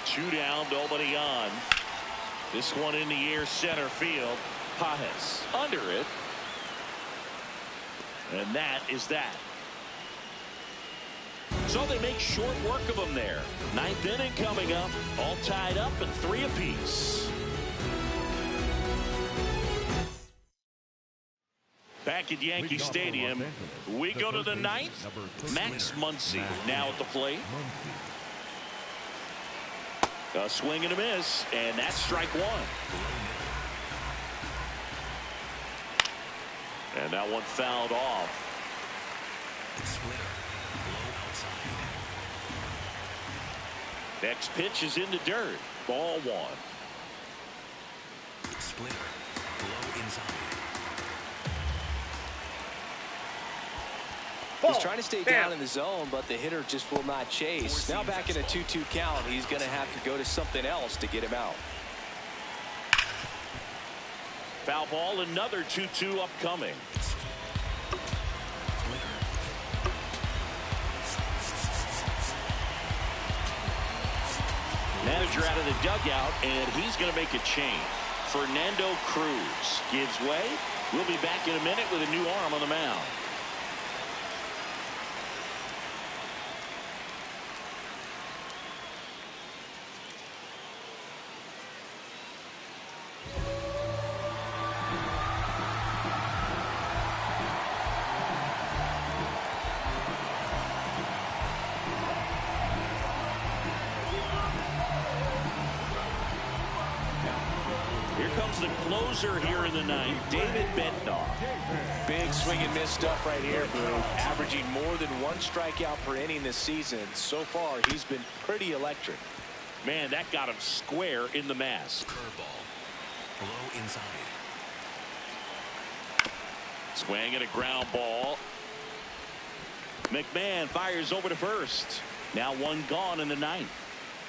Two down, nobody on. This one in the air, center field. Pajes under it. And that is that. So they make short work of them there. Ninth inning coming up. All tied up at 3 apiece. Back at Yankee Stadium, we go to the ninth. Max Muncy now at the plate. A swing and a miss, and that's strike one. And that one fouled off. Next pitch is in the dirt. Ball one. Splitter. Blow inside. He's trying to stay down in the zone, but the hitter just will not chase. Now back in a 2-2 count, he's going to have to go to something else to get him out. Foul ball, another 2-2 upcoming. Manager out of the dugout, and he's going to make a change. Fernando Cruz gives way. We'll be back in a minute with a new arm on the mound. The closer here in the ninth, David Bednar. Big swing and miss stuff right here, Blue. Averaging more than 1 strikeout per inning this season. So far, he's been pretty electric. Man, that got him square in the mask. Curveball. Blow inside. Swing and a ground ball. McMahon fires over to first. Now one gone in the ninth.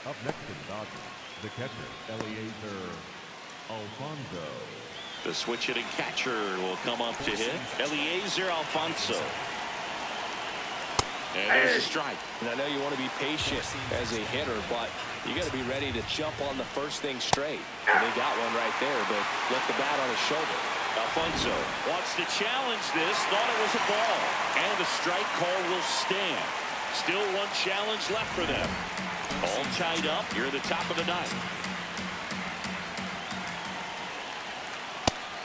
Up next to the Dodgers, the catcher, Eliezer Alfonso. The switch hitting catcher will come up to hit. Eliezer Alfonso. And there's a strike. And I know you want to be patient as a hitter, but you got to be ready to jump on the first thing straight. And they got one right there, but left the bat on his shoulder. Alfonso wants to challenge this. Thought it was a ball. And the strike call will stand. Still one challenge left for them. All tied up here at the top of the ninth.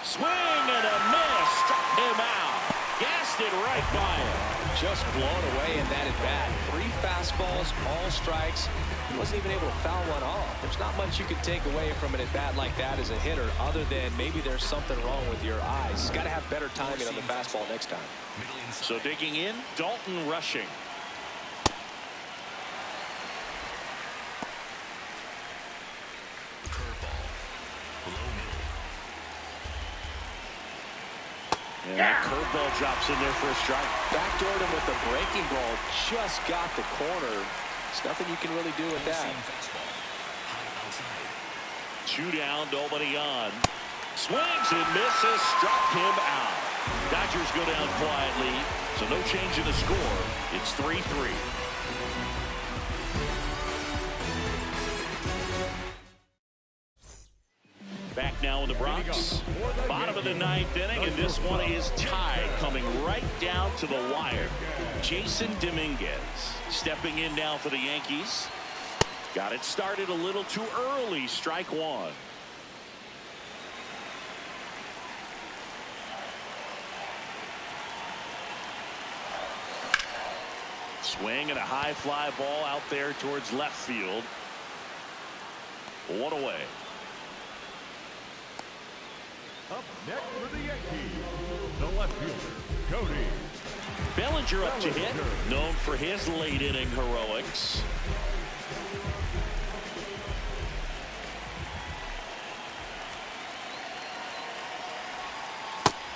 Swing and a miss. Struck him out. Gassed it right by him. Just blown away in that at bat. 3 fastballs, all strikes. He wasn't even able to foul one off. There's not much you can take away from an at bat like that as a hitter, other than maybe there's something wrong with your eyes. Got to have better timing on the fastball next time. So digging in, Dalton rushing. And that curveball drops in there for a strike. Backdoored him with the breaking ball. Just got the corner. There's nothing you can really do with that. 2 down, nobody on. Swings and misses. Struck him out. Dodgers go down quietly. So no change in the score. It's 3-3. Back now in the Bronx. Bottom of the ninth inning, and this one is tied, coming right down to the wire. Jason Dominguez stepping in now for the Yankees. Got it started a little too early. Strike one. Swing and a high fly ball out there towards left field. 1 away. Up next for the Yankees, the left fielder, Cody Bellinger up to hit, known for his late inning heroics.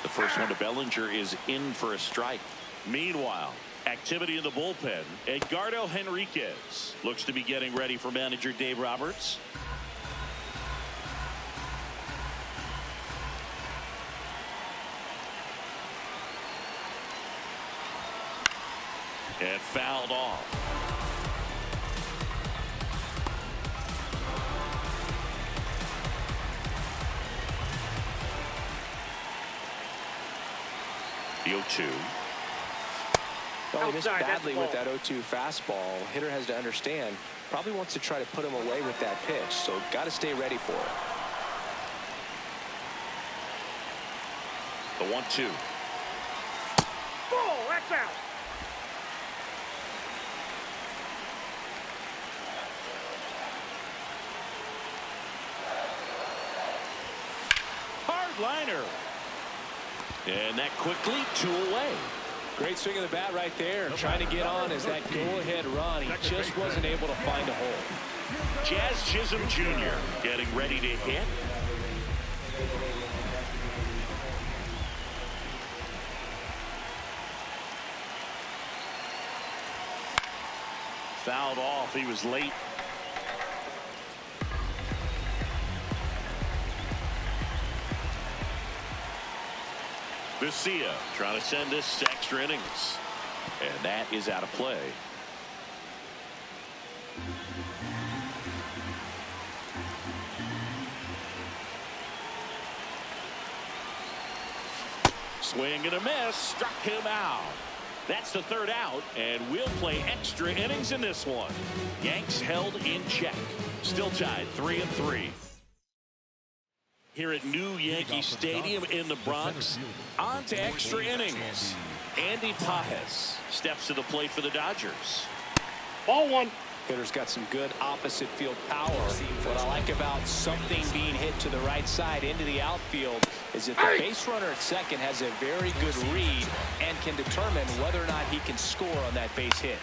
The first one to Bellinger is in for a strike. Meanwhile, Activity in the bullpen. Edgardo Henriquez looks to be getting ready for manager Dave Roberts. And fouled off. The 0-2. Well, he missed Outside, that's badly the with ball. that 0-2 fastball. Hitter has to understand, probably wants to try to put him away with that pitch, so got to stay ready for it. The 1-2. Ball, that's out. Hard liner. And that quickly 2 away. Great swing of the bat right there. Trying to get on as that go-ahead run. He just wasn't able to find a hole. Jazz Chisholm Jr. getting ready to hit. Fouled off. He was late. Garcia trying to send this to extra innings. And that is out of play. Swing and a miss. Struck him out. That's the 3rd out, and we'll play extra innings in this one. Yanks held in check. Still tied 3-3. Here at new Yankee Stadium in the Bronx. On to extra innings. Andy Pajes steps to the plate for the Dodgers. Ball 1. Hitter's got some good opposite field power. What I like about something being hit to the right side into the outfield is that the base runner at second has a very good read and can determine whether or not he can score on that base hit.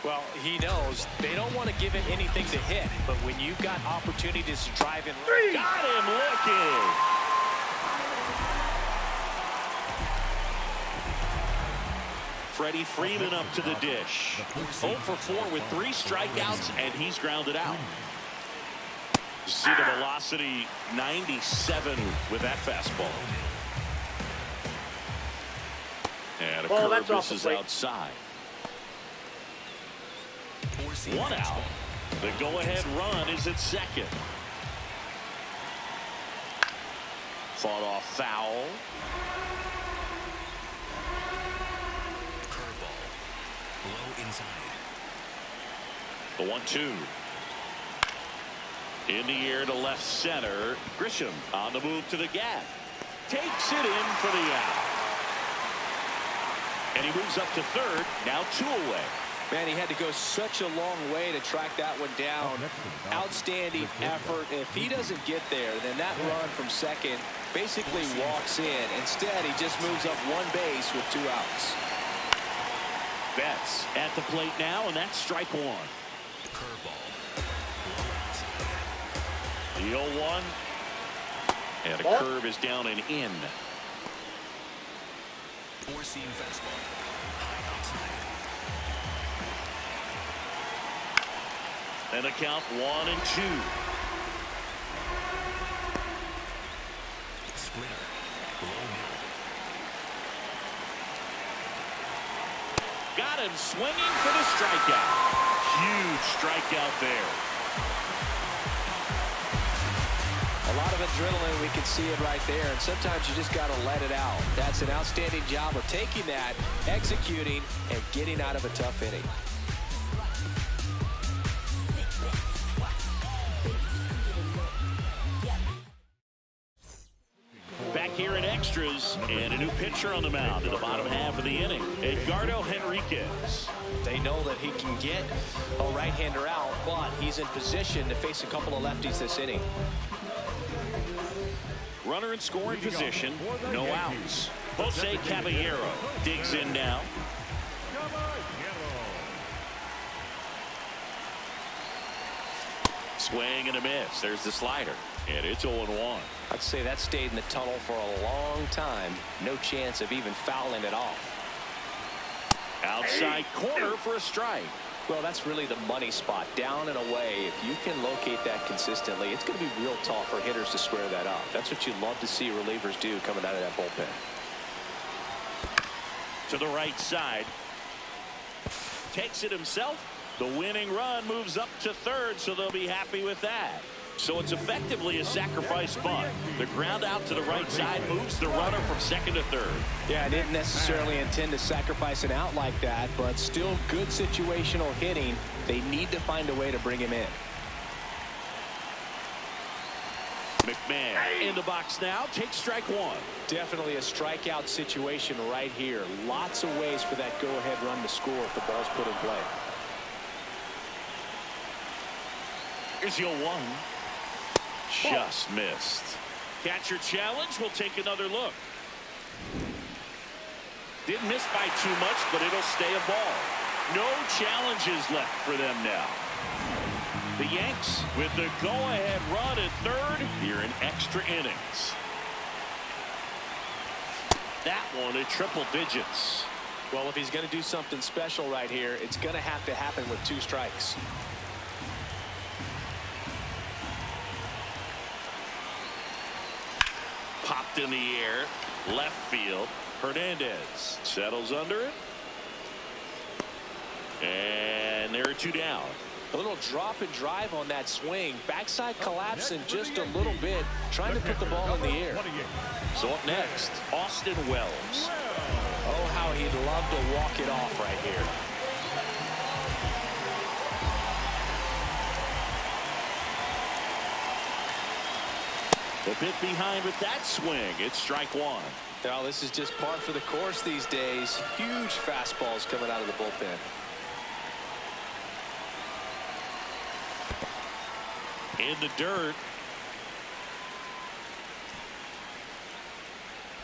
Well, he knows they don't want to give him anything to hit, but when you've got opportunities to drive in, got him looking. Freddie Freeman up to the dish. 0 for 4 with 3 strikeouts, and he's grounded out. See the velocity 97 with that fastball. And a curve misses outside. 1 out. The go-ahead run is at second. Fought off foul. Curveball. Low inside. The 1-2. In the air to left center. Grisham on the move to the gap. Takes it in for the out. And he moves up to third. Now 2 away. Man, he had to go such a long way to track that one down. Outstanding effort. If he doesn't get there, then that run from second basically walks in. Instead, he just moves up 1 base with 2 outs. Betts at the plate now, and that's strike 1. Curveball. The 0-1. And a curve is down and in. 4-seam fastball. High outside. And a count 1-2. Splitter. Low middle. Got him swinging for the strikeout. Huge strikeout there. A lot of adrenaline, we can see it right there, and sometimes you just got to let it out. That's an outstanding job of taking that, executing, and getting out of a tough inning. Back here in extras, and a new pitcher on the mound in the bottom half of the inning. Edgardo Henriquez. They know that he can get a right-hander out, but he's in position to face a couple of lefties this inning. Runner in scoring position, no outs. Jose Caballero digs in now. Swing and a miss. There's the slider. And it's 0-1. I'd say that stayed in the tunnel for a long time. No chance of even fouling it off. Outside corner for a strike. Well, that's really the money spot, down and away. If you can locate that consistently, it's going to be real tough for hitters to square that up. That's what you love to see relievers do coming out of that bullpen. To the right side. Takes it himself. The winning run moves up to third, so they'll be happy with that. So it's effectively a sacrifice bunt. The ground out to the right side moves the runner from second to third. Yeah, I didn't necessarily intend to sacrifice an out like that, but still good situational hitting. They need to find a way to bring him in. McMahon in the box now. Takes strike one. Definitely a strikeout situation right here. Lots of ways for that go-ahead run to score if the ball's put in play. Here's your 1. Just missed. Catcher challenge. We'll take another look. Didn't miss by too much, but it'll stay a ball. No challenges left for them now. The Yanks with the go-ahead run at third here in extra innings. That one at triple digits. Well, if he's going to do something special right here, it's going to have to happen with 2 strikes. Popped in the air, left field. Hernandez settles under it. And there are 2 down. A little drop and drive on that swing. Backside collapsing just a little bit, trying to put the ball in the air. So up next, Austin Wells. Oh, how he'd love to walk it off right here. A bit behind with that swing. It's strike 1. Now, this is just par for the course these days. Huge fastballs coming out of the bullpen. In the dirt.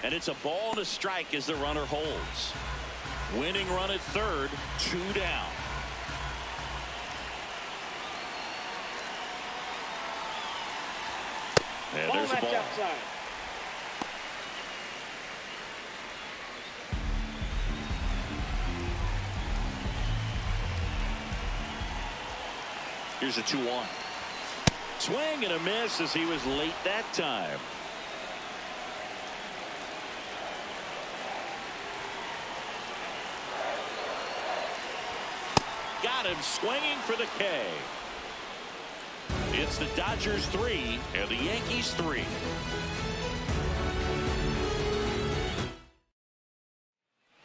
And it's a ball and a strike as the runner holds. Winning run at third, 2 down. And there's a ball. Here's a 2-1. Swing and a miss as he was late that time. Got him swinging for the K. It's the Dodgers 3 and the Yankees 3.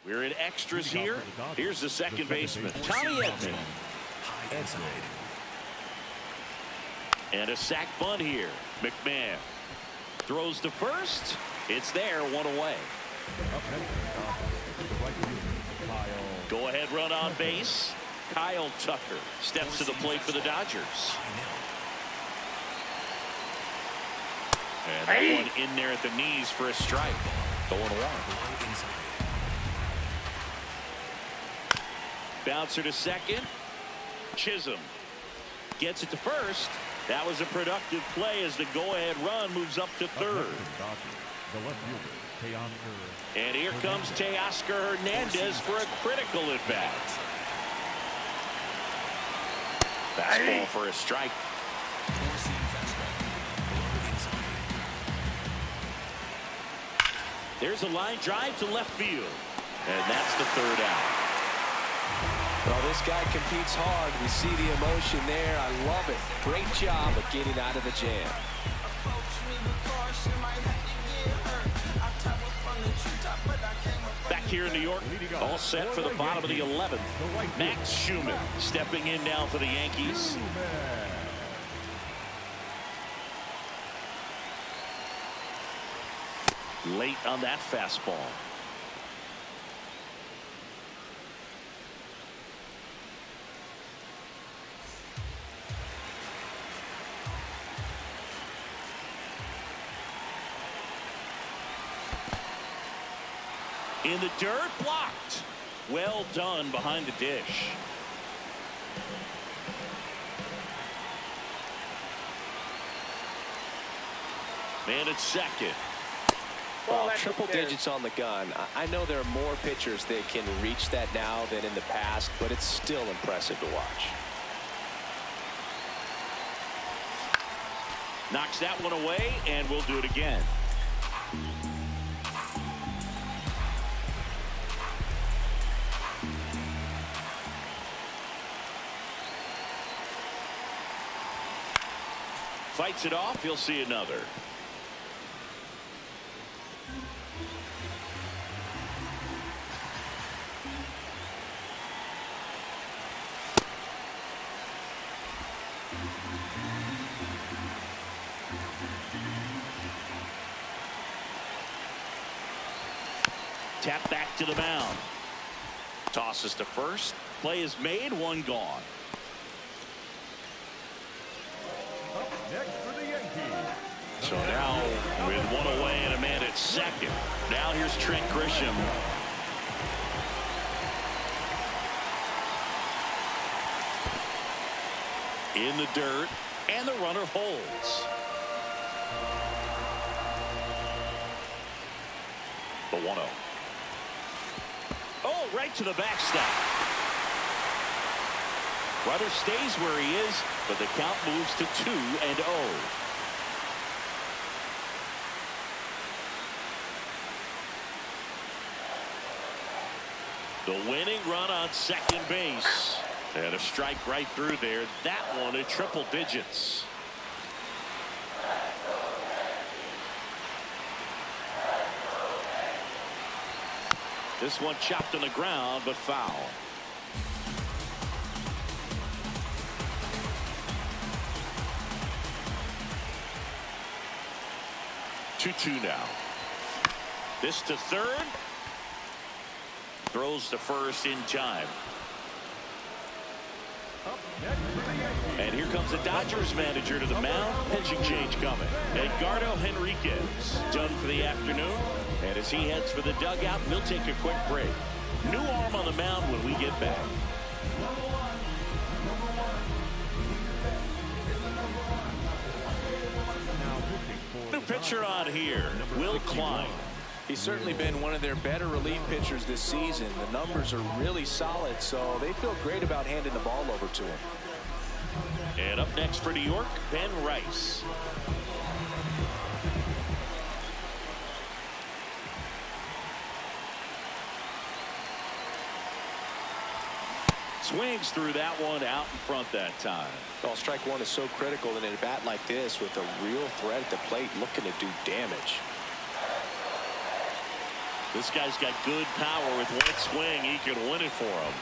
We're in extras here. Here's the second baseman, Tommy Edman. And a sac bunt here. McMahon throws to first. It's there, 1 away. Go ahead run on base. Kyle Tucker steps to the plate for the Dodgers. And that one in there at the knees for a strike. The 1-1. Bouncer to second. Chisholm gets it to first. That was a productive play as the go-ahead run moves up to third. And here comes Teoscar Hernandez for a critical at-bat. Fastball for a strike. There's a line drive to left field. And that's the 3rd out. Well, this guy competes hard. We see the emotion there. I love it. Great job of getting out of the jam. Back here in New York, all set for the bottom of the 11th. Max Schumann stepping in now for the Yankees. Late on that fastball. In the dirt, blocked. Well done behind the dish. Man at second. Well, triple digits on the gun. I know there are more pitchers that can reach that now than in the past, but it's still impressive to watch. Knocks that one away, and we'll do it again. Fights it off. He'll see another. Tap back to the mound. Tosses to first. Play is made. One gone. Up next for the Yankees. So now with one away and a man at second. Now here's Trent Grisham. In the dirt, and the runner holds. The 1-0. Oh, right to the backstop. Runner stays where he is, but the count moves to 2-0. The winning run on second base. And a strike right through there. That one at triple digits. This one chopped on the ground, but foul. Two now. This to third. Throws to first in time. And here comes the Dodgers manager to the mound. Pitching change coming. Edgardo Henriquez done for the afternoon. And as he heads for the dugout, we'll take a quick break. New arm on the mound when we get back. New pitcher on here, Will Klein. He's certainly been one of their better relief pitchers this season. The numbers are really solid, so they feel great about handing the ball over to him. And up next for New York, Ben Rice. Swings through that one out in front that time. Well, strike one is so critical in a bat like this with a real threat at the plate looking to do damage. This guy's got good power. With one swing, he can win it for him.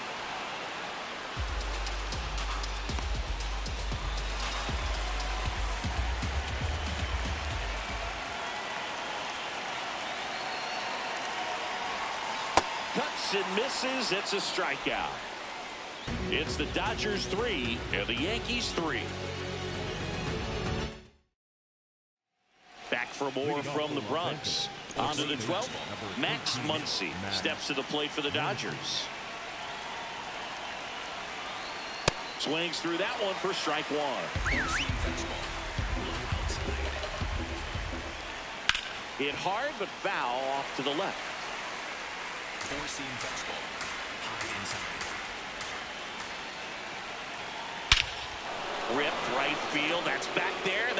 Cuts and misses. It's a strikeout. It's the Dodgers 3 and the Yankees 3. Back for more from the Bronx. On to the 12th. Max Muncy steps to the plate for the Dodgers. Swings through that one for strike one. Hit hard but foul off to the left. Four-seam fastball. High inside. Ripped right field. That's back there.